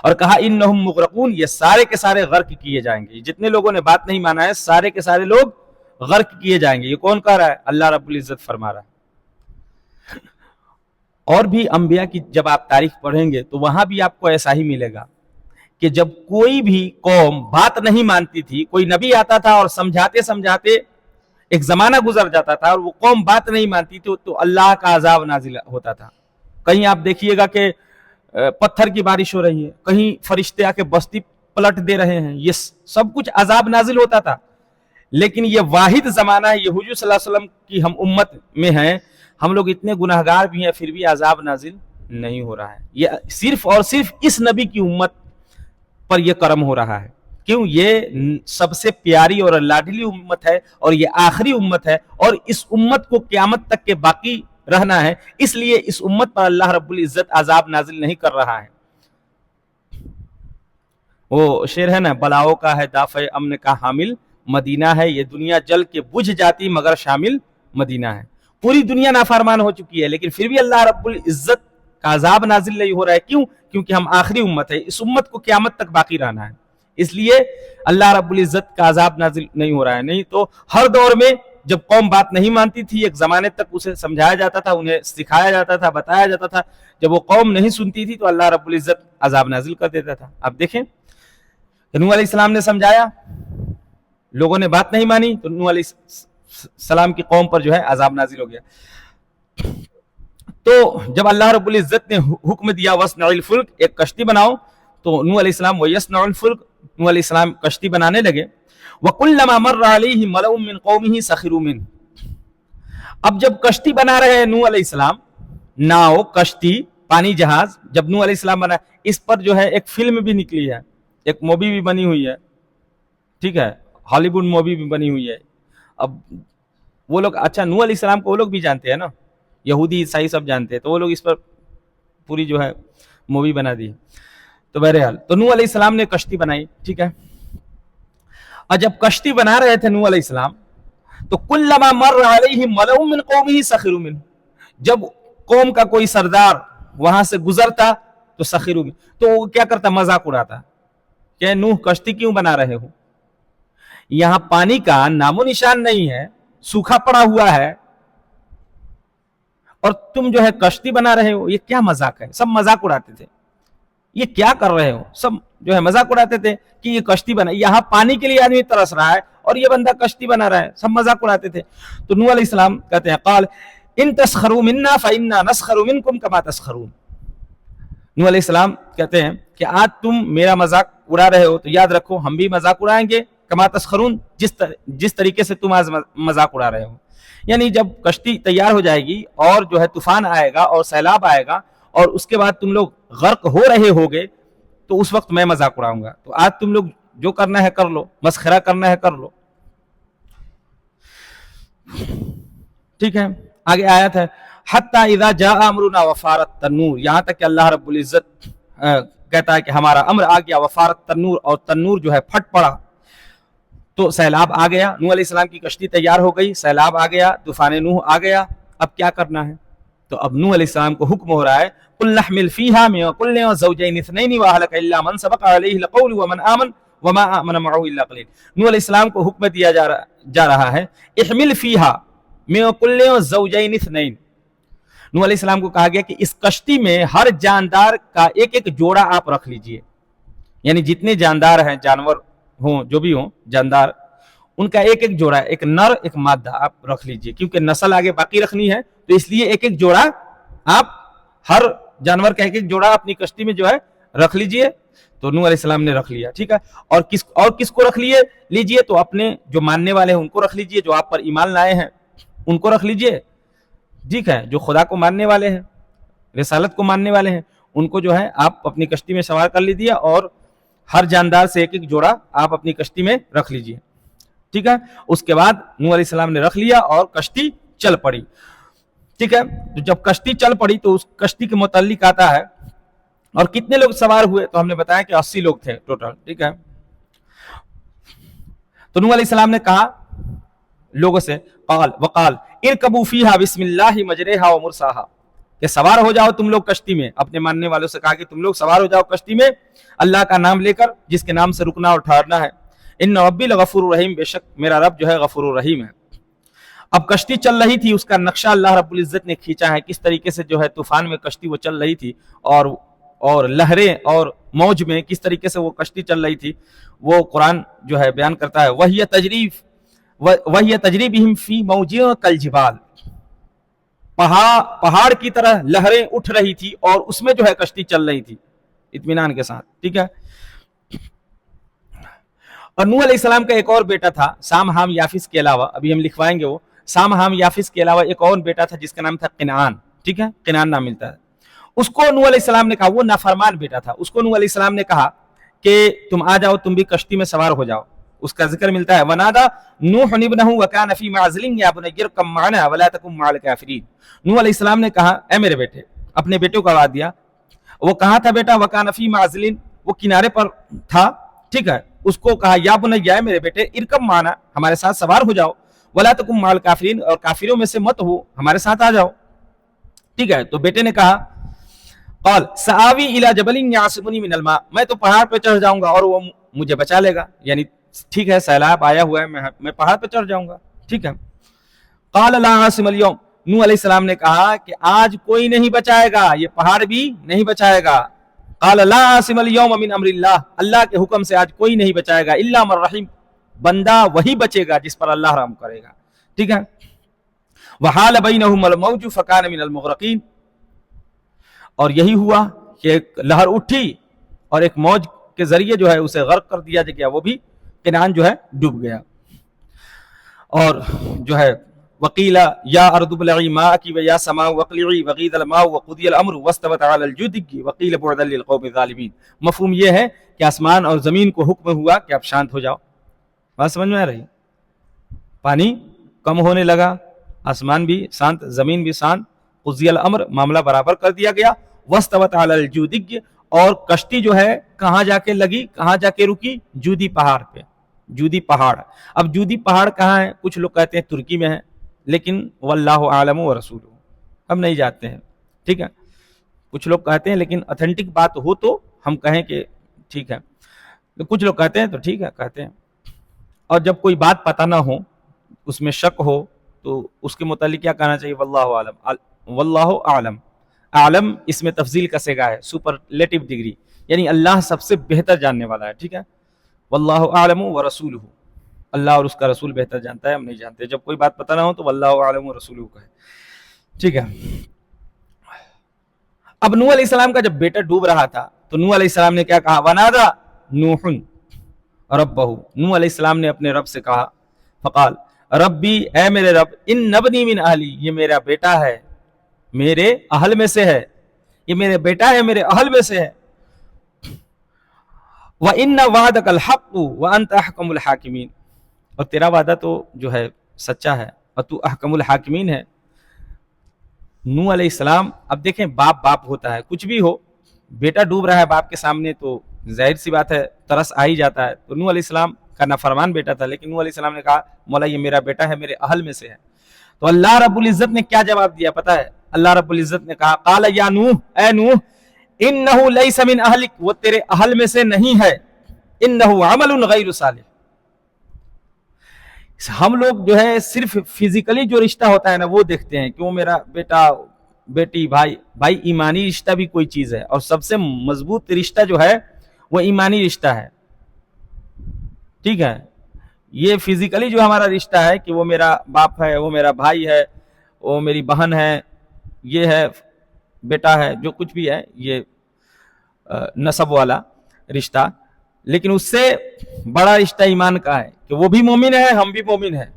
اور کہا انہم مغرقون، یہ سارے کے سارے غرق کیے جائیں گے، جتنے لوگوں نے بات نہیں مانا ہے سارے کے سارے لوگ غرق کیے جائیں گے. یہ کون کہہ رہا ہے؟ اللہ رب العزت فرما رہا ہے. اور بھی انبیاء کی جب آپ تاریخ پڑھیں گے تو وہاں بھی آپ کو ایسا ہی ملے گا کہ جب کوئی بھی قوم بات نہیں مانتی تھی، کوئی نبی آتا تھا اور سمجھاتے سمجھاتے ایک زمانہ گزر جاتا تھا اور وہ قوم بات نہیں مانتی تھی تو اللہ کا عذاب نازل ہوتا تھا. کہیں آپ دیکھیے گا کہ پتھر کی بارش ہو رہی ہے، کہیں فرشتے آ کے بستی پلٹ دے رہے ہیں، یہ سب کچھ عذاب نازل ہوتا تھا. لیکن یہ واحد زمانہ ہے، یہ حضور صلی اللہ علیہ وسلم کی ہم امت میں ہیں، ہم لوگ اتنے گناہگار بھی ہیں پھر بھی عذاب نازل نہیں ہو رہا ہے. یہ صرف اور صرف اس نبی کی امت پر یہ کرم ہو رہا ہے. کیوں؟ یہ سب سے پیاری اور لاڈلی امت ہے اور یہ آخری امت ہے اور اس امت کو قیامت تک کے باقی رہنا ہے، اس لیے اس امت پر اللہ رب العزت عذاب نازل نہیں کر رہا ہے. وہ شعر ہے نا، بلاؤں کا ہے دافع امن کا حامل مدینہ ہے، یہ دنیا جل کے بجھ جاتی مگر شامل مدینہ ہے۔ پوری دنیا نافرمان ہو چکی ہے لیکن پھر بھی اللہ رب العزت کا عذاب نازل نہیں ہو رہا ہے۔ کیوں؟ کیونکہ ہم آخری امت ہے، اس امت کو قیامت تک باقی رہنا ہے، اس لیے اللہ رب العزت کا عذاب نازل نہیں ہو رہا ہے۔ نہیں تو ہر دور میں جب قوم بات نہیں مانتی تھی، ایک زمانے تک اسے سمجھایا جاتا تھا، انہیں سکھایا جاتا تھا، بتایا جاتا تھا، جب وہ قوم نہیں سنتی تھی تو اللہ رب العزت عذاب نازل کر دیتا تھا۔ اب دیکھیں نوح علیہ السلام نے سمجھایا، لوگوں نے بات نہیں مانی تو نوح علیہ السلام کی قوم پر جو ہے عذاب نازل ہو گیا۔ تو جب اللہ رب العزت نے حکم دیا وَاصْنَعِ الْفُلْكَ، ایک کشتی بناؤ، تو نوح علیہ السلام وَيَصْنَعُ الْفُلْكَ، نوح علیہ السلام کشتی بنانے لگے۔ وَكُلَّمَا مَرَّ عَلَيْهِ مَلَأٌ مِّن قَوْمِهِ سَخِرُوا مِنْهُ۔ اب جب کشتی بنا رہے ہیں نوح علیہ السلام، ناؤ، کشتی، پانی جہاز، جب نوح علیہ السلام بنا، اس پر جو ہے ایک فلم بھی نکلی ہے، ایک مووی بھی بنی ہوئی ہے، ٹھیک ہے، ہالی ووڈ مووی بھی بنی ہوئی ہے۔ اب وہ لوگ، اچھا نوح علیہ السلام کو وہ لوگ بھی جانتے ہیں نا، یہودی عیسائی سب جانتے ہیں، تو وہ لوگ اس پر پوری جو ہے مووی بنا دی۔ تو بہرحال تو نوح علیہ السلام نے کشتی بنائی، ٹھیک ہے۔ اور جب کشتی بنا رہے تھے نوح علیہ السلام، تو کلما مر علیہ ملأ من قومہ سخروا منہ، جب قوم کا کوئی سردار وہاں سے گزرتا تو سخروا منہ، تو وہ کیا کرتا؟ مذاق اڑاتا کہ نوح کشتی کیوں بنا رہے ہو، یہاں پانی کا نام و نشان نہیں ہے، سوکھا پڑا ہوا ہے، اور تم جو ہے کشتی بنا رہے ہو، یہ کیا مذاق ہے؟ سب مذاق اڑاتے تھے، یہ کیا کر رہے ہو، سب جو ہے مذاق اڑاتے تھے کہ یہ کشتی بنا، یہاں پانی کے لیے آدمی ترس رہا ہے اور یہ بندہ کشتی بنا رہا ہے، سب مذاق اڑاتے تھے۔ تو نوح علیہ السلام کہتے ہیں قال ان تسخروا منا فإنا نسخر منکم کما تسخرون، نوح علیہ السلام کہتے ہیں کہ آج تم میرا مذاق اڑا رہے ہو تو یاد رکھو ہم بھی مذاق اڑائیں گے، کما تسخرون، جس طریقے سے تم آج مذاق اڑا رہے ہو، یعنی جب کشتی تیار ہو جائے گی اور جو ہے طوفان آئے گا اور سیلاب آئے گا اور اس کے بعد تم لوگ غرق ہو رہے ہوگے تو اس وقت میں مذاق اڑاؤں گا، تو آج تم لوگ جو کرنا ہے کر لو، مسخرہ کرنا ہے کر لو، ٹھیک ہے۔ آگے آیت ہے حتی اذا جاء امرنا وفارت التنور، یہاں تک کہ اللہ رب العزت کہتا ہے کہ ہمارا امر آ گیا، وفارت التنور، اور تنور جو ہے پھٹ پڑا، تو سیلاب آ گیا، نوح علیہ السلام کی کشتی تیار ہو گئی، سیلاب آ گیا، طوفان نوح آ گیا، اب کیا کرنا ہے؟ تو اب نوح علیہ السلام کو حکم ہو رہا ہے قل نحمل فیہا من کل زوجین اثنین واہلک الا من سبق علیہ القول ومن آمن وما آمن معه الا قلیل۔ نوح علیہ السلام کو حکم دیا جا رہا ہے احمل فیہا من کل زوجین اثنین، نوح علیہ السلام کو کہا گیا کہ اس کشتی میں ہر جاندار کا ایک ایک جوڑا آپ رکھ لیجئے، یعنی جتنے جاندار ہیں، جانور ہوں جو بھی ہوں جاندار، ان کا ایک ایک جوڑا، ایک نر ایک مادہ آپ رکھ لیجئے، کیونکہ نسل آگے باقی رکھنی ہے تو اس لیے ایک ایک جوڑا آپ، ہر جانور کا ایک ایک جوڑا اپنی کشتی میں جو ہے رکھ لیجئے۔ تو نوح علیہ السلام نے رکھ لیا، ٹھیک ہے۔ اور کس کو رکھ لیجئے؟ تو اپنے جو ماننے والے ہیں ان کو رکھ لیجئے، جو آپ پر ایمان لائے ہیں ان کو رکھ لیجئے، ٹھیک ہے، جو خدا کو ماننے والے ہیں، رسالت کو ماننے والے ہیں، ان کو جو ہے آپ اپنی کشتی میں سوار کر لیجئے، اور ہر جاندار سے ایک ایک جوڑا آپ اپنی کشتی میں رکھ لیجئے، ٹھیک ہے۔ اس کے بعد نوح علیہ السلام نے رکھ لیا اور کشتی چل پڑی، ٹھیک ہے۔ تو جب کشتی چل پڑی تو اس کشتی کے متعلق آتا ہے، اور کتنے لوگ سوار ہوئے؟ تو ہم نے بتایا کہ 80 لوگ تھے ٹوٹل، ٹھیک ہے۔ تو نوح علیہ السلام نے کہا لوگوں سے وقال ارکبوا فیہا بسم اللہ مجریہا ومرساہا، کہ سوار ہو جاؤ تم لوگ کشتی میں، اپنے ماننے والوں سے کہا کہ تم لوگ سوار ہو جاؤ کشتی میں اللہ کا نام لے کر، جس کے نام سے رکنا اور ٹھہرنا ہے، ان ربی لغفور الرحیم، بے شک میرا رب جو ہے غفور الرحیم ہے۔ اب کشتی چل رہی تھی، اس کا نقشہ اللہ رب العزت نے کھینچا ہے، کس طریقے سے جو ہے طوفان میں کشتی وہ چل رہی تھی، اور لہریں اور موج میں کس طریقے سے وہ کشتی چل رہی تھی، وہ قرآن جو ہے بیان کرتا ہے وَهِيَ تَجْرِي بِهِمْ فِي مَوْجٍ كَالْجِبَالِ، پہاڑ کی طرح لہریں اٹھ رہی تھی اور اس میں جو ہے کشتی چل رہی تھی اطمینان کے ساتھ، ٹھیک ہے۔ اور نوح علیہ السلام کا ایک اور بیٹا تھا سام حام یافس کے علاوہ، ابھی ہم لکھوائیں گے، وہ سام حام یافس کے علاوہ ایک اور بیٹا تھا جس کا نام تھا قنعان، ٹھیک ہے، قنعان نام ملتا ہے۔ اس کو نوح علیہ السلام نے کہا، وہ نافرمان بیٹا تھا، اس کو نوح علیہ السلام نے کہا کہ تم آ جاؤ، تم بھی کشتی میں سوار ہو جاؤ۔ اس کا ذکر ملتا ہے وَنَادَى نُوحٌ ابْنَهُ وَكَانَ فِي مَعْزِلٍ يَا بُنَيَّ ارْكَب مَّعَنَا وَلَا تَكُن مَّعَ الْكَافِرِينَ۔ نوح علیہ السلام نے کہا اے میرے بیٹے، اپنے بیٹے کو آواز دیا، وہ کہاں تھا بیٹا؟ وَكَانَ فِي مَعْزِلٍ، وہ کنارے پر تھا، ٹھیک ہے، اس کو کہا یا بنیا میرے بیٹے ارکب معنا، ہمارے ساتھ سوار ہو جاؤ، ولا تکن مع الکافرین، اور کافروں میں سے مت ہو، ہمارے ساتھ آ جاؤ، ٹھیک ہے۔ تو بیٹے نے کہا قال سآوی الی جبل یعصمنی من الماء، میں تو پہاڑ پہ چڑھ جاؤں گا اور وہ مجھے بچا لے گا، یعنی ٹھیک ہے سیلاب آیا ہوا ہے، میں پہاڑ پہ چڑھ جاؤں گا، ٹھیک ہے۔ قال لا عاصم اليوم، نوح علیہ السلام نے کہا کہ آج کوئی نہیں بچائے گا، یہ پہاڑ بھی نہیں بچائے گا۔ قال لا عاصم اليوم من امر اللہ، اللہ کے حکم سے آج کوئی نہیں بچائے گا، الا من رحم، بندہ وہی بچے گا جس پر اللہ رحم کرے گا، ٹھیک ہے۔ وحال بینہم الموج فکان من المغرقین، اور یہی ہوا کہ ایک لہر اٹھی اور ایک موج کے ذریعے جو ہے اسے غرق کر دیا گیا، وہ بھی کنعان جو ہے ڈوب گیا۔ اور جو ہے وقیل یا ارض ابلعی ماءک ویا سماء واقلعی وغیض الماء وقضی الامر واستوت علی الجودی وقیل بعدا للقوم الظالمین۔ مفہوم یہ ہے کہ آسمان اور زمین کو حکم ہوا کہ اب شانت ہو جاؤ، بات سمجھ میں آ رہی؟ پانی کم ہونے لگا، آسمان بھی شانت، زمین بھی شانت، قضی الامر، معاملہ برابر کر دیا گیا، واستوت علی الجودی، اور کشتی جو ہے کہاں جا کے لگی، کہاں جا کے رکی؟ جودی پہاڑ پہ، جودی پہاڑ۔ اب جودی پہاڑ کہاں ہے؟ کچھ لوگ کہتے ہیں ترکی میں ہے، لیکن واللہ اعلم ورسولہ، ہم نہیں جانتے ہیں، ٹھیک ہے۔ کچھ لوگ کہتے ہیں، لیکن اتھینٹک بات ہو تو ہم کہیں کہ ٹھیک ہے، کچھ لوگ کہتے ہیں تو ٹھیک ہے کہتے ہیں۔ اور جب کوئی بات پتہ نہ ہو، اس میں شک ہو، تو اس کے متعلق کیا کہنا چاہیے؟ واللہ اعلم، واللہ اعلم۔ عالم اس میں تفضیل کا صیغہ ہے، سپرلیٹو ڈگری، یعنی اللہ سب سے بہتر جاننے والا ہے، ٹھیک ہے۔ واللہ اعلم ورسولہ، اللہ اور اس کا رسول بہتر جانتا ہے، ہم نہیں جانتے۔ جب کوئی بات پتہ نہ ہو تو واللہ اعلم ورسولہ کا ہے، ٹھیک ہے۔ اب نوح علیہ السلام کا جب بیٹا ڈوب رہا تھا تو نوح علیہ السلام نے کیا کہا؟ ونادى نوح ربہ، نوح علیہ السلام نے اپنے رب سے کہا، فقال ربی، اے میرے رب، ان ابنی من اہلی، یہ میرا بیٹا ہے، میرے اہل میں سے ہے، یہ میرے بیٹا ہے، میرے اہل میں سے ہے۔ وَإِنَّ وَعْدَكَ الْحَقُّ وَأَنْتَ أَحْكَمُ الْحَاكِمِينَ، اور تیرا وعدہ تو جو ہے سچا ہے اور تو احکم الحاکمین ہے۔ نوح علیہ السلام، اب دیکھیں باپ ہوتا ہے، کچھ بھی ہو، بیٹا ڈوب رہا ہے باپ کے سامنے تو ظاہر سی بات ہے ترس آ ہی جاتا ہے۔ تو نوح علیہ السلام کا نافرمان بیٹا تھا، لیکن نوح علیہ السلام نے کہا مولا یہ میرا بیٹا ہے، میرے اہل میں سے ہے۔ تو اللہ رب العزت نے کیا جواب دیا پتہ ہے؟ اللہ رب العزت نے کہا قال یا نوح، اے نوح، انہ لیس من اہلک، وہ تیرے اہل میں سے نہیں ہے، انہ عمل غیر صالح۔ ہم لوگ جو ہے صرف فزیکلی جو رشتہ ہوتا ہے نا وہ دیکھتے ہیں کہ وہ میرا بیٹا بیٹی بھائی ایمانی رشتہ بھی کوئی چیز ہے، اور سب سے مضبوط رشتہ جو ہے وہ ایمانی رشتہ ہے، ٹھیک ہے۔ یہ فزیکلی جو ہمارا رشتہ ہے کہ وہ میرا باپ ہے، وہ میرا بھائی ہے، وہ میری بہن ہے، یہ ہے بیٹا ہے، جو کچھ بھی ہے یہ نسب والا رشتہ، لیکن اس سے بڑا رشتہ ایمان کا ہے کہ وہ بھی مومن ہے، ہم بھی مومن ہیں،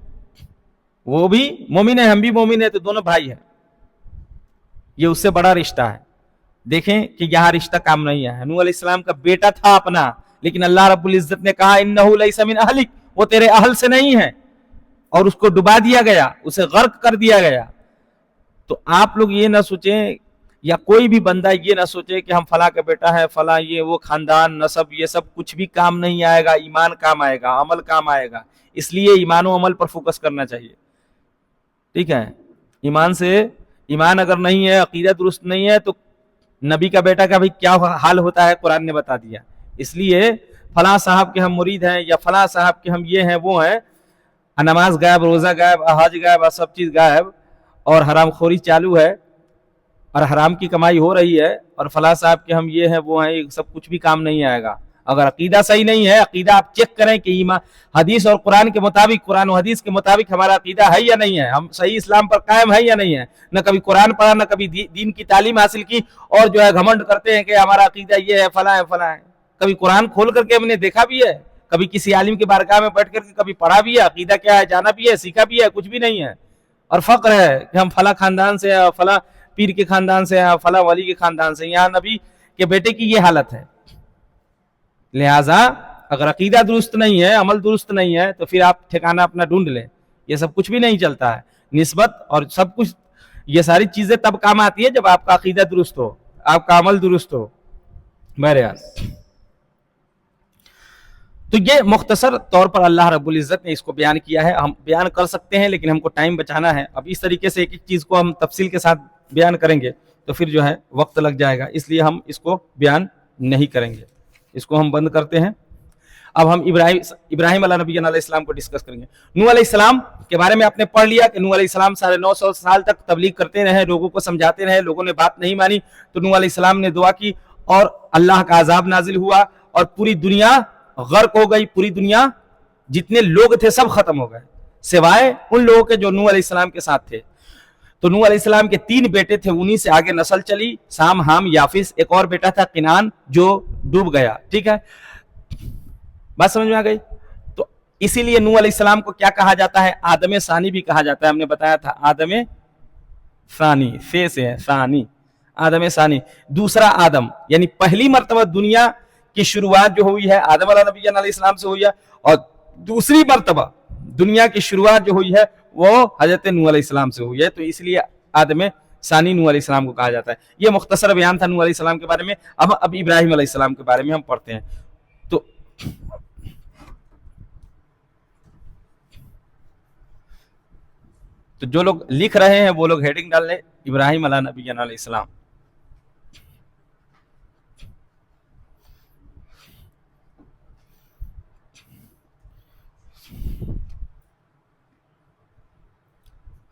وہ بھی مومن ہے، ہم بھی مومن ہیں، تو دونوں بھائی ہیں، یہ اس سے بڑا رشتہ ہے۔ دیکھیں کہ یہاں رشتہ کام نہیں ہے۔ نوح علیہ السلام کا بیٹا تھا اپنا، لیکن اللہ رب العزت نے کہا انہ لیس من اہلک، وہ تیرے اہل سے نہیں ہے، اور اس کو ڈبا دیا گیا، اسے غرق کر دیا گیا۔ تو آپ لوگ یہ نہ سوچیں، یا کوئی بھی بندہ یہ نہ سوچے کہ ہم فلاں کا بیٹا ہے، فلاں یہ وہ خاندان نسب، یہ سب کچھ بھی کام نہیں آئے گا، ایمان کام آئے گا، عمل کام آئے گا۔ اس لیے ایمان و عمل پر فوکس کرنا چاہیے، ٹھیک ہے۔ ایمان اگر نہیں ہے، عقیدہ درست نہیں ہے، تو نبی کا بیٹا کا بھی کیا حال ہوتا ہے قرآن نے بتا دیا۔ اس لیے فلاں صاحب کے ہم مرید ہیں، یا فلاں صاحب کے ہم یہ ہیں وہ ہیں، نماز غائب، روزہ غائب، حج غائب، سب چیز غائب، اور حرام خوری چالو ہے، اور حرام کی کمائی ہو رہی ہے، اور فلاں صاحب کے ہم یہ ہیں وہ ہیں، یہ سب کچھ بھی کام نہیں آئے گا۔ اگر عقیدہ صحیح نہیں ہے، عقیدہ آپ چیک کریں کہ ایمان حدیث اور قرآن کے مطابق، قرآن و حدیث کے مطابق ہمارا عقیدہ ہے یا نہیں ہے، ہم صحیح اسلام پر قائم ہے یا نہیں ہے۔ نہ کبھی قرآن پڑھا، نہ کبھی دین کی تعلیم حاصل کی، اور جو ہے گھمنڈ کرتے ہیں کہ ہمارا عقیدہ یہ ہے، فلاں ہے فلاں ہے۔ کبھی قرآن کھول کر کے ہم نے دیکھا بھی ہے، کبھی کسی عالم کی بارگاہ میں بیٹھ کر کے کبھی پڑھا بھی ہے، عقیدہ کیا ہے جانا بھی ہے، سیکھا بھی ہے، کچھ بھی نہیں ہے، اور فقر ہے کہ ہم فلاں خاندان سے ہیں، فلاں پیر کے خاندان سے ہیں، فلاں ولی کے خاندان سے۔ یہاں نبی کے بیٹے کی یہ حالت ہے۔ لہٰذا اگر عقیدہ درست نہیں ہے، عمل درست نہیں ہے، تو پھر آپ ٹھکانہ اپنا ڈھونڈ لیں، یہ سب کچھ بھی نہیں چلتا ہے۔ نسبت اور سب کچھ، یہ ساری چیزیں تب کام آتی ہے جب آپ کا عقیدہ درست ہو، آپ کا عمل درست ہو۔ بہرحال تو یہ مختصر طور پر اللہ رب العزت نے اس کو بیان کیا ہے. ہم بیان کر سکتے ہیں لیکن ہم کو ٹائم بچانا ہے. اب اس طریقے سے ایک ایک چیز کو ہم تفصیل کے ساتھ بیان کریں گے تو پھر جو ہے وقت لگ جائے گا, اس لیے ہم اس کو بیان نہیں کریں گے, اس کو ہم بند کرتے ہیں. اب ہم ابراہیم علیہ نبی علیہ السلام کو ڈسکس کریں گے. نوح علیہ السلام کے بارے میں آپ نے پڑھ لیا کہ نوح علیہ السلام 950 سال تک تبلیغ کرتے رہے, لوگوں کو سمجھاتے رہے, لوگوں نے بات نہیں مانی تو نوح علیہ السلام نے دعا کی اور اللہ کا عذاب نازل ہوا اور پوری دنیا غرق ہو گئی. پوری دنیا جتنے لوگ تھے سب ختم ہو گئے سوائے ان لوگوں کے جو نوح علیہ السلام کے ساتھ تھے. تو نوح علیہ السلام کے 3 بیٹے تھے, انہی سے آگے نسل چلی, سام, حام, یافس. ایک اور بیٹا تھا کنعان جو ڈوب گیا. ٹھیک ہے, بات سمجھ میں آ گئی. تو اسی لیے نوح علیہ السلام کو کیا کہا جاتا ہے؟ آدم ثانی بھی کہا جاتا ہے. ہم نے بتایا تھا آدم ثانی سے ہے ثانی, آدم ثانی, دوسرا آدم. یعنی پہلی مرتبہ دنیا کی شروعات جو ہوئی ہے آدم علیہ نبی علیہ السلام سے ہوئی ہے, اور دوسری مرتبہ دنیا کی شروعات جو ہوئی ہے وہ حضرت نوح علیہ السلام سے ہوئی ہے. تو اس لیے آدم ثانی نوح علیہ السلام کو کہا جاتا ہے. یہ مختصر بیان تھا نوح علیہ السلام کے بارے میں. اب ابراہیم علیہ السلام کے بارے میں ہم پڑھتے ہیں. تو جو لوگ لکھ رہے ہیں وہ لوگ ہیڈنگ ڈال لیں ابراہیم علیہ نبی علیہ السلام.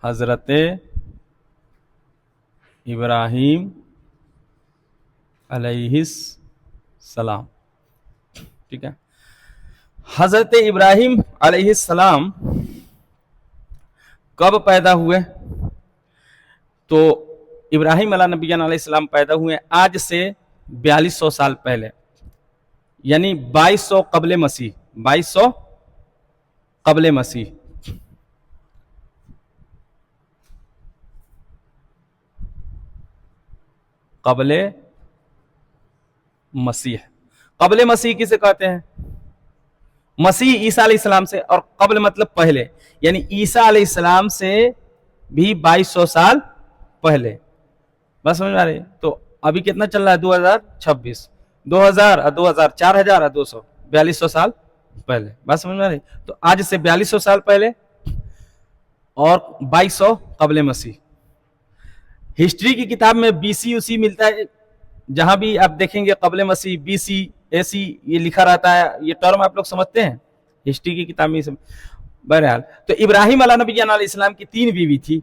حضرت ابراہیم علیہ السلام. ٹھیک ہے, حضرت ابراہیم علیہ السلام کب پیدا ہوئے؟ تو ابراہیم علیہ نبی علیہ السلام پیدا ہوئے آج سے 4200 سال پہلے, یعنی 2200 قبل مسیح. 2200 قبل مسیح. قبل مسیح. قبل مسیح کسے کہتے ہیں؟ مسیح عیسیٰ علیہ السلام سے, اور قبل مطلب پہلے, یعنی عیسیٰ علیہ السلام سے بھی 2200 سال پہلے. بس سمجھ میں آ رہی ہے؟ تو ابھی کتنا چل رہا ہے؟ 2026, 2000 اور 2000 4000 اور 200 4200 سال پہلے. بات سمجھ میں آ رہی ہے؟ تو آج سے 4200 سال پہلے اور 2200 قبل مسیح. ہسٹری کی کتاب میں بی سی یو سی ملتا ہے, جہاں بھی آپ دیکھیں گے قبل مسیح, بی سی, اے سی یہ لکھا رہتا ہے. یہ ٹرم آپ لوگ سمجھتے ہیں ہسٹری کی کتاب میں. بہرحال تو ابراہیم علیہ نبی علیہ السلام کی 3 بیوی تھی.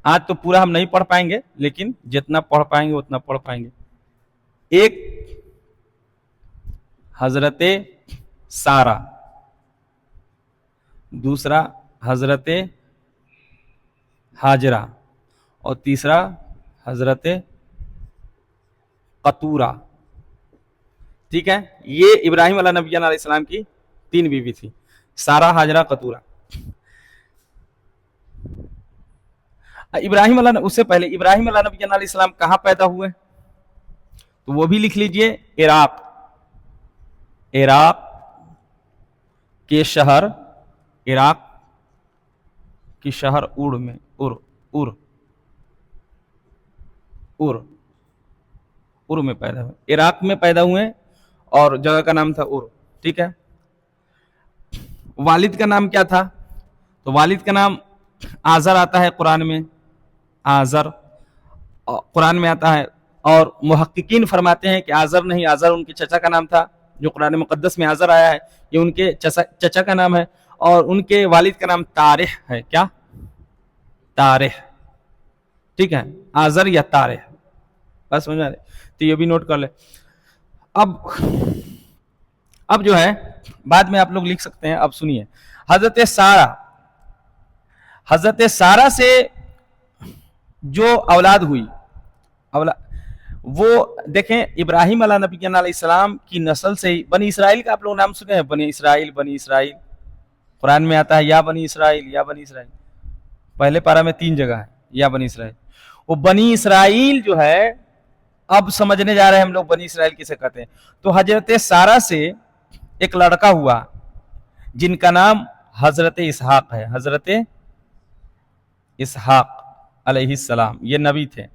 آج تو پورا ہم نہیں پڑھ پائیں گے لیکن جتنا پڑھ پائیں گے اتنا پڑھ پائیں گے. ایک حضرت سارہ, دوسرا حضرت ہاجرہ, اور تیسرا حضرت قطورہ. ٹھیک ہے, یہ ابراہیم علیہ نبی علیہ السلام کی 3 بیوی تھی, سارہ, ہاجرہ, قطورہ. ابراہیم علیہ, اس سے پہلے ابراہیم علیہ نبی علیہ السلام کہاں پیدا ہوئے تو وہ بھی لکھ لیجئے. عراق. عراق کے شہر, عراق کی شہر ار میں, ار میں پیدا ہوئے. عراق میں پیدا ہوئے اور جگہ کا نام تھا ار. ٹھیک ہے, والد کا نام کیا تھا؟ تو والد کا نام آزر آتا ہے قرآن میں, آزر قرآن میں آتا ہے. اور محققین فرماتے ہیں کہ آزر نہیں, آزر ان کے چچا کا نام تھا. جو قرآن مقدس میں آزر آیا ہے یہ ان کے چچا کا نام ہے, اور ان کے والد کا نام طارح ہے. کیا؟ طارح. ٹھیک ہے, آزر یا طارح. بس سمجھ آ رہے, تو یہ بھی نوٹ کر لے. اب جو ہے بعد میں آپ لوگ لکھ سکتے ہیں. اب سنیے, حضرت سارہ سے جو اولاد ہوئی, وہ دیکھیں ابراہیم علیہ نبی علیہ السلام کی نسل سے ہی بنی اسرائیل کا آپ لوگ نام سنے ہیں. بنی اسرائیل, بنی اسرائیل قرآن میں آتا ہے, یا بنی اسرائیل, یا بنی اسرائیل. پہلے پارہ میں 3 جگہ ہے یا بنی اسرائیل. وہ بنی اسرائیل جو ہے اب سمجھنے جا رہے ہیں ہم لوگ بنی اسرائیل کسے کہتے ہیں. تو حضرت سارہ سے ایک لڑکا ہوا جن کا نام حضرت اسحاق ہے. حضرت اسحاق علیہ السلام, یہ نبی تھے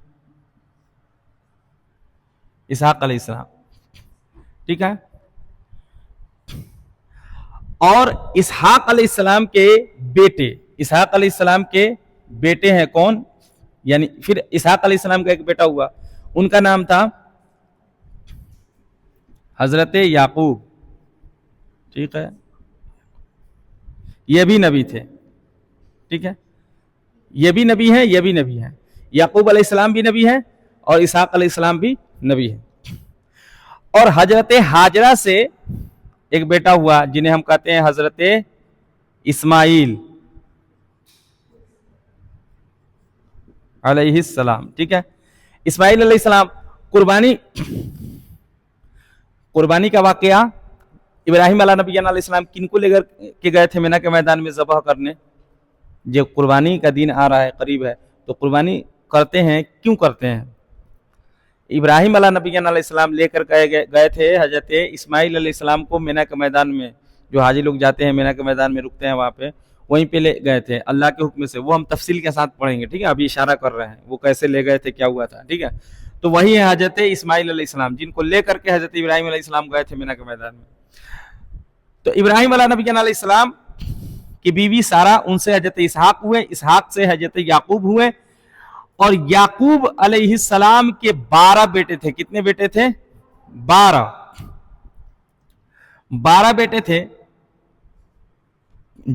اسحاق علیہ السلام. ٹھیک ہے, اور اسحاق علیہ السلام کے بیٹے، اسحاق علیہ السلام کے بیٹے ہیں کون؟ یعنی پھر اسحاق علیہ السلام کا ایک بیٹا ہوا، ان کا نام تھا حضرت یعقوب، ٹھیک ہے، یہ بھی نبی تھے، ٹھیک ہے، یہ بھی نبی ہیں، یہ بھی نبی ہیں، یعقوب علیہ السلام بھی نبی ہیں اور اسحاق علیہ السلام بھی نبی ہیں۔ اور حضرت ہاجرہ سے ایک بیٹا ہوا جنہیں ہم کہتے ہیں حضرت اسماعیل علیہ السلام، ٹھیک ہے۔ اسماعیل علیہ السلام قربانی کا واقعہ، ابراہیم علیہ نبی علیہ السلام کن کو لے کر کے گئے تھے مینا کے میدان میں ذبح کرنے؟ جب قربانی کا دن آ رہا ہے، قریب ہے، تو قربانی کرتے ہیں، کیوں کرتے ہیں؟ ابراہیم علیہ نبی علیہ السلام لے کر گئے تھے حضرت اسماعیل علیہ السلام کو مینا کے میدان میں، جو حاجی لوگ جاتے ہیں مینا کے میدان میں رکتے ہیں وہاں پہ، وہیں پہ لے گئے تھے اللہ کے حکم سے، وہ ہم تفصیل کے ساتھ پڑھیں گے، ٹھیک ہے، ابھی اشارہ کر رہے ہیں وہ کیسے لے گئے تھے، کیا ہوا تھا، ٹھیک ہے۔ تو وہی ہے حضرت اسماعیل علیہ السلام جن کو لے کر کے حضرت ابراہیم علیہ السلام گئے تھے مینا کے میدان میں۔ تو ابراہیم علیہ نبی علیہ السلام کی بیوی سارہ، ان سے حضرت اسحاق ہوئے، اسحاق سے حضرت یعقوب ہوئے، اور یعقوب علیہ السلام کے 12 بیٹے تھے۔ کتنے بیٹے تھے؟ 12 بیٹے تھے،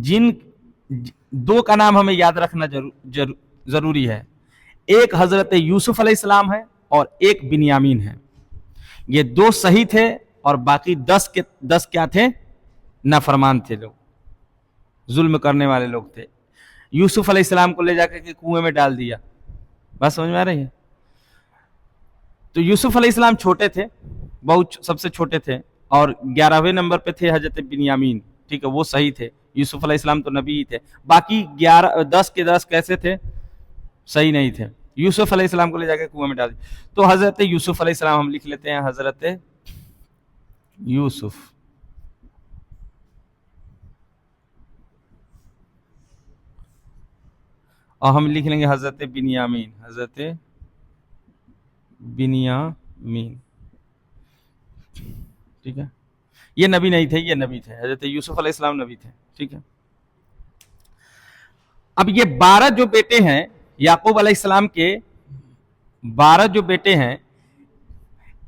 جن دو کا نام ہمیں یاد رکھنا ضروری ہے، ایک حضرت یوسف علیہ السلام ہے اور ایک بنیامین ہے۔ یہ 2 صحیح تھے اور باقی 10 کیا تھے؟ نافرمان تھے، لوگ ظلم کرنے والے لوگ تھے۔ یوسف علیہ السلام کو لے جا کے کنویں میں ڈال دیا، بات سمجھ میں آ رہی ہے؟ تو یوسف علیہ السلام چھوٹے تھے، بہت سب سے چھوٹے تھے، اور 11ویں نمبر پہ تھے حضرت بنیامین، ٹھیک ہے، وہ صحیح تھے۔ یوسف علیہ السلام تو نبی ہی تھے، باقی 10 کے 10 کیسے تھے؟ صحیح نہیں تھے۔ یوسف علیہ السلام کو لے جا کے کنویں میں ڈال دیا۔ تو حضرت یوسف علیہ السلام ہم لکھ لیتے ہیں حضرت یوسف، اور ہم لکھ لیں گے حضرت بنیامین، حضرت بنیامین، ٹھیک ہے۔ یہ نبی نہیں تھے، یہ نبی تھے، حضرت یوسف علیہ السلام نبی تھے، ٹھیک ہے۔ اب یہ 12 جو بیٹے ہیں یعقوب علیہ السلام کے، 12 جو بیٹے ہیں،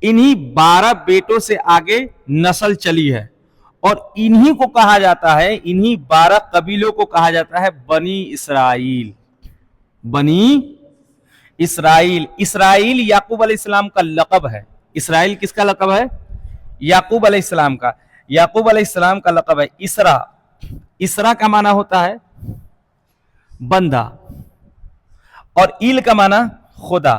انہی 12 بیٹوں سے آگے نسل چلی ہے، اور انہی کو کہا جاتا ہے، انہی 12 قبیلوں کو کہا جاتا ہے بنی اسرائیل۔ بنی اسرائیل، اسرائیل یعقوب علیہ السلام کا لقب ہے۔ اسرائیل کس کا لقب ہے؟ یعقوب علیہ السلام کا، یعقوب علیہ السلام کا لقب ہے اسرا۔ اسرا کا معنی ہوتا ہے بندہ، اور ایل کا معنی خدا،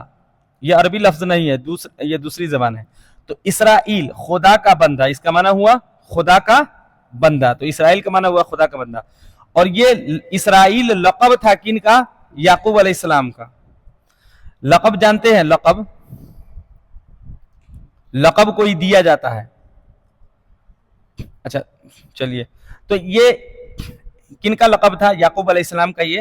یہ عربی لفظ نہیں ہے، یہ دوسری زبان ہے۔ تو اسرائیل خدا کا بندہ، اس کا معنی ہوا خدا کا بندہ، تو اسرائیل کا معنی ہوا خدا کا بندہ۔ اور یہ اسرائیل لقب تھا کن کا؟ یعقوب علیہ السلام کا۔ لقب جانتے ہیں؟ لقب کوئی دیا جاتا ہے، اچھا چلیے، تو یہ کن کا لقب تھا؟ یعقوب علیہ السلام کا یہ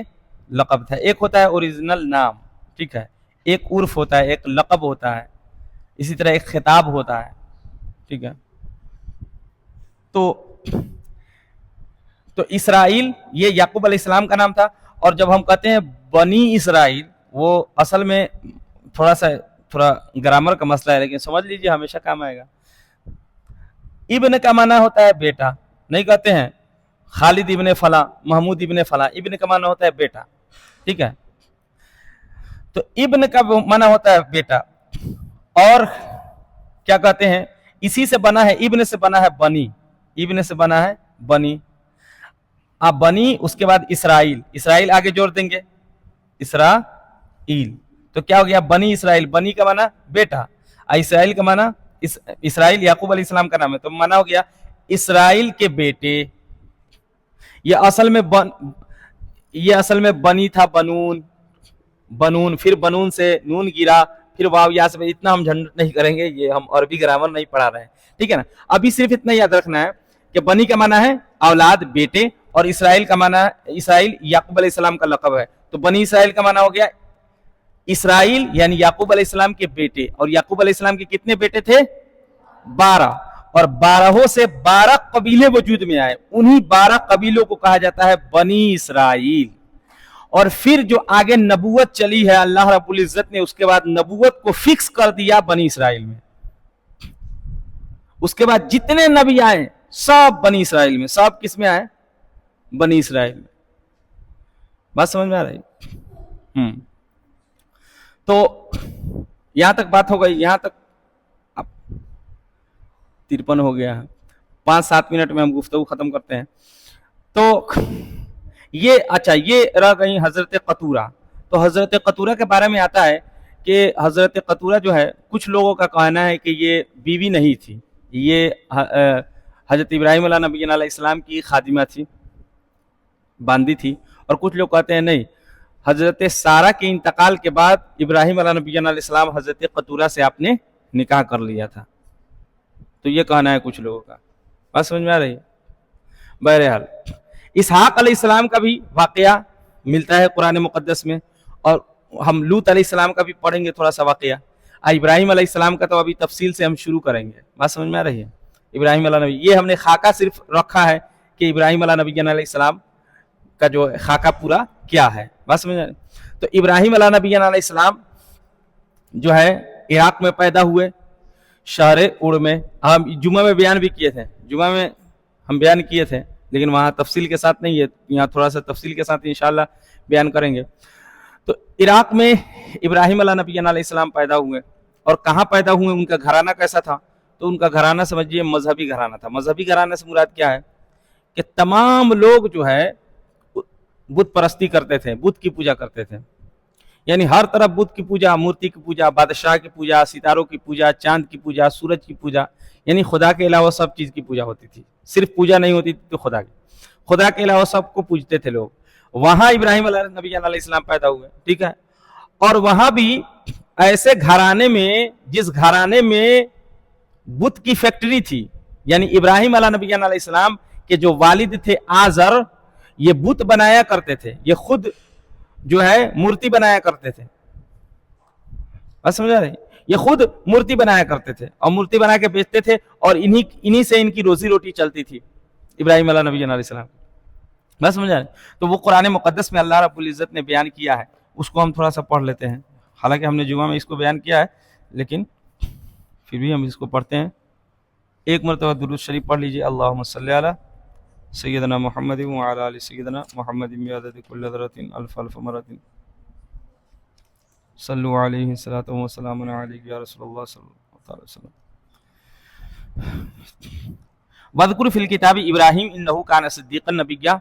لقب تھا۔ ایک ہوتا ہے اوریجنل نام، ٹھیک ہے، ایک عرف ہوتا ہے، ایک لقب ہوتا ہے، اسی طرح ایک خطاب ہوتا ہے، ٹھیک ہے۔ تو اسرائیل یہ یعقوب علیہ السلام کا نام تھا۔ اور جب ہم کہتے ہیں بنی اسرائیل، وہ اصل میں تھوڑا گرامر کا مسئلہ ہے، لیکن سمجھ لیجئے ہمیشہ کام آئے گا۔ ابن کا معنی ہوتا ہے بیٹا، نہیں کہتے ہیں خالد ابن فلاں، محمود ابن فلاں، ابن کا معنی ہوتا ہے بیٹا، ٹھیک ہے۔ تو ابن کا معنی ہوتا ہے بیٹا، اور کیا کہتے ہیں، اسی سے بنا ہے، ابن سے بنا ہے بنی، ابن سے بنا ہے بنی، اب بنی، اس کے بعد اسرائیل، اسرائیل آگے جوڑ دیں گے، اسرائیل، تو کیا ہو گیا؟ بنی اسرائیل، بنی کا معنی بیٹا، اسرائیل کا معنی، اسرائیل یعقوب علیہ السلام کا نام ہے، تو معنی ہو گیا اسرائیل کے بیٹے۔ یہ اصل میں بنی تھا، بنون، پھر بنون سے نون گرا، پھر واو یا سے، اتنا ہم جھنجٹ نہیں کریں گے، یہ ہم عربی گرامر نہیں پڑھا رہے ہیں، ٹھیک ہے نا۔ ابھی صرف اتنا یاد رکھنا ہے کہ بنی کا معنی ہے اولاد، بیٹے، اور اسرائیل کا معنی ہے، اسرائیل یعقوب علیہ السلام کا لقب ہے، تو بنی اسرائیل کا معنی ہو گیا اسرائیل، یعنی یعقوب علیہ السلام کے بیٹے۔ اور یعقوب علیہ السلام کے کتنے بیٹے تھے؟ 12، اور 12 سے 12 قبیلے وجود میں آئے، انہی 12 قبیلوں کو کہا جاتا ہے بنی اسرائیل۔ اور پھر جو آگے نبوت چلی ہے، اللہ رب العزت نے اس کے بعد نبوت کو فکس کر دیا بنی اسرائیل میں۔ اس کے بعد جتنے نبی آئے سب بنی اسرائیل میں، سب کس میں آئے؟ بنی اسرائیل میں۔ بات سمجھ میں آ رہی؟ تو یہاں تک بات ہو گئی، یہاں تک 53 ہو گیا ہے، 5-7 منٹ میں ہم گفتگو ختم کرتے ہیں۔ تو یہ اچھا، یہ رہ گئی حضرت قطورہ۔ تو حضرت قطورہ کے بارے میں آتا ہے کہ حضرت قطورہ جو ہے، کچھ لوگوں کا کہنا ہے کہ یہ بیوی نہیں تھی، یہ حضرت ابراہیم علیہ نبی علیہ السلام کی خادمہ تھی، باندی تھی۔ اور کچھ لوگ کہتے ہیں نہیں، حضرت سارہ کے انتقال کے بعد ابراہیم علیہ نبی علیہ السلام حضرت قطورہ سے آپ نے نکاح کر لیا تھا۔ تو یہ کہنا ہے کچھ لوگوں کا۔ بات سمجھ میں آ رہی ہے؟ بہرحال اسحاق علیہ السلام کا بھی واقعہ ملتا ہے قرآن مقدس میں، اور ہم لوط علیہ السلام کا بھی پڑھیں گے تھوڑا سا واقعہ۔ ابراہیم علیہ السلام کا تو ابھی تفصیل سے ہم شروع کریں گے۔ بات سمجھ میں آ رہی ہے؟ ابراہیم علیہ نبی، یہ ہم نے خاکہ صرف رکھا ہے کہ ابراہیم علیہ نبی علیہ السلام کا جو خاکہ پورا کیا ہے۔ بات سمجھ میں؟ تو ابراہیم علیہ نبی علیہ السلام جو ہے عراق میں پیدا ہوئے، شہر اڑ میں۔ ہم جمعہ میں بیان بھی کیے تھے، جمعہ میں ہم بیان کیے تھے، لیکن وہاں تفصیل کے ساتھ نہیں ہے، یہاں تھوڑا سا تفصیل کے ساتھ انشاءاللہ بیان کریں گے۔ تو عراق میں ابراہیم علیہ نبی علیہ السلام پیدا ہوئے، اور کہاں پیدا ہوئے، ان کا گھرانہ کیسا تھا؟ تو ان کا گھرانہ سمجھیے مذہبی گھرانہ تھا۔ مذہبی گھرانہ سے مراد کیا ہے؟ کہ تمام لوگ جو ہے بت پرستی کرتے تھے، بت کی پوجا کرتے تھے، یعنی ہر طرف بت کی پوجا، مورتی کی پوجا، بادشاہ کی پوجا، ستاروں کی پوجا، چاند کی پوجا، سورج کی پوجا، یعنی خدا کے علاوہ سب چیز کی پوجا ہوتی تھی۔ صرف پوجا نہیں ہوتی تھی تو خدا کے علاوہ سب کو پوجتے تھے لوگ۔ وہاں ابراہیم علیہ نبی علیہ السلام پیدا ہوئے، ٹھیک ہے؟ اور وہاں بھی ایسے گھرانے میں، جس گھرانے میں بت کی فیکٹری تھی، یعنی ابراہیم علیہ نبی علیہ السلام کے جو والد تھے آزر، یہ بت بنایا کرتے تھے، یہ خود جو ہے مورتی بنایا کرتے تھے۔ بس سمجھا رہے؟ یہ خود مورتی بنایا کرتے تھے اور مورتی بنا کے بیچتے تھے، اور انہی سے ان کی روزی روٹی چلتی تھی ابراہیم علیہ نبی علیہ السلام۔ بس سمجھا رہے؟ تو وہ قرآن مقدس میں اللہ رب العزت نے بیان کیا ہے، اس کو ہم تھوڑا سا پڑھ لیتے ہیں۔ حالانکہ ہم نے جمعہ میں اس کو بیان کیا ہے، لیکن پھر بھی ہم اس کو پڑھتے ہیں۔ ایک مرتبہ درود شریف پڑھ لیجئے، اللہم صلی علی سیدنا محمد وعلی آل سیدنا محمد بعدد کل ذرۃ الف الف مرۃ صلو علیہ الصلاۃ والسلام علیک یا رسول اللہ صلی اللہ علیہ وسلم۔ وذکر فی الکتاب ابراہیم انہ کان صدیقا نبیا،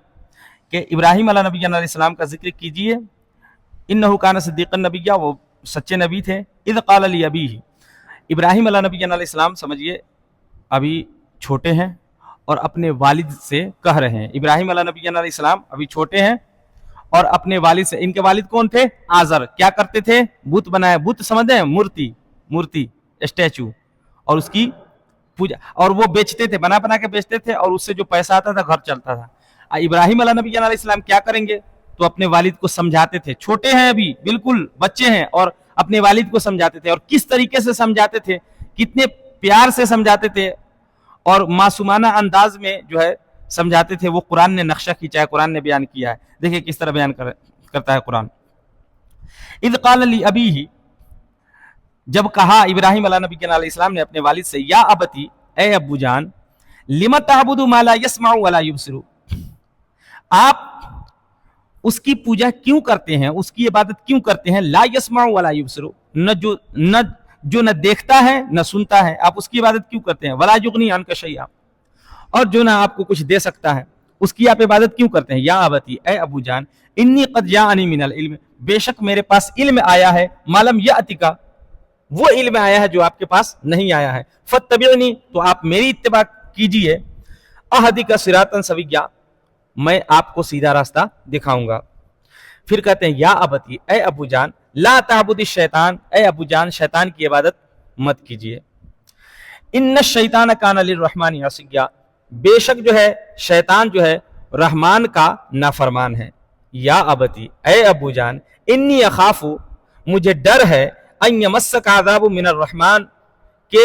کہ ابراہیم علیہ نبی علیہ السلام کا ذکر کیجئے۔ انہ کان صدیقا نبیا، وہ سچے نبی تھے۔ اذ قال لابیہ، ابراہیم علیہ نبی علیہ السلام سمجھیے ابھی چھوٹے ہیں اور اپنے والد سے کہہ رہے ہیں۔ ابراہیم علیہ نبی علیہ السلام ابھی چھوٹے ہیں اور اپنے والد سے، ان کے والد کون تھے؟ آزر۔ کیا کرتے تھے؟ بت بنایا، بت سمجھتے ہیں؟ مورتی اسٹیچو، اور اس کی پوجا، اور وہ بیچتے تھے، بنا کے بیچتے تھے، اور اس سے جو پیسہ آتا تھا گھر چلتا تھا۔ ابراہیم علیہ نبی علیہ السلام کیا کریں گے؟ تو اپنے والد کو سمجھاتے تھے، چھوٹے ہیں ابھی، بالکل بچے ہیں، اور اپنے والد کو سمجھاتے تھے۔ اور کس طریقے سے سمجھاتے تھے، کتنے پیار سے سمجھاتے تھے، اور معصومانہ انداز میں جو ہے سمجھاتے تھے، وہ قرآن نے نقشہ کھینچا ہے، قرآن نے بیان کیا ہے۔ دیکھیں کس طرح بیان کرتا ہے قرآن۔ اذ قال لابیہ، جب کہا ابراہیم علیہ نبی علیہ السلام نے اپنے والد سے، یا ابتی، اے ابو جان، لم تعبد ما لا يسمع ولا يبصر، آپ اس کی پوجا کیوں کرتے ہیں، اس کی عبادت کیوں کرتے ہیں؟ لا يسمع ولا يبصر، جو نہ دیکھتا ہے نہ سنتا ہے، آپ اس کی عبادت کیوں کرتے ہیں؟ ولا یغنی عنک شیئا، اور جو نہ آپ کو کچھ دے سکتا ہے، اس کی آپ عبادت کیوں کرتے ہیں؟ یا ابتی، اے ابو جان، انی قد جاءنی من العلم، بے شک میرے پاس علم آیا ہے، ما لم یأتک، وہ علم آیا ہے جو آپ کے پاس نہیں آیا ہے، فاتبعنی، تو آپ میری اتباع کیجئے، اہدک صراطا سویا، میں آپ کو سیدھا راستہ دکھاؤں گا۔ پھر کہتے ہیں، یا ابتی، اے ابو جان، لا تعبد الشیطان، اے ابو جان شیطان کی عبادت مت کیجئے، ان الشیطان کان للرحمن عصیا، بے شک جو ہے شیطان جو ہے رحمان کا نافرمان ہے۔ یا ابتی، اے ابو جان، انی اخاف، مجھے ڈر ہے، ان یمسک عذاب من الرحمن، کہ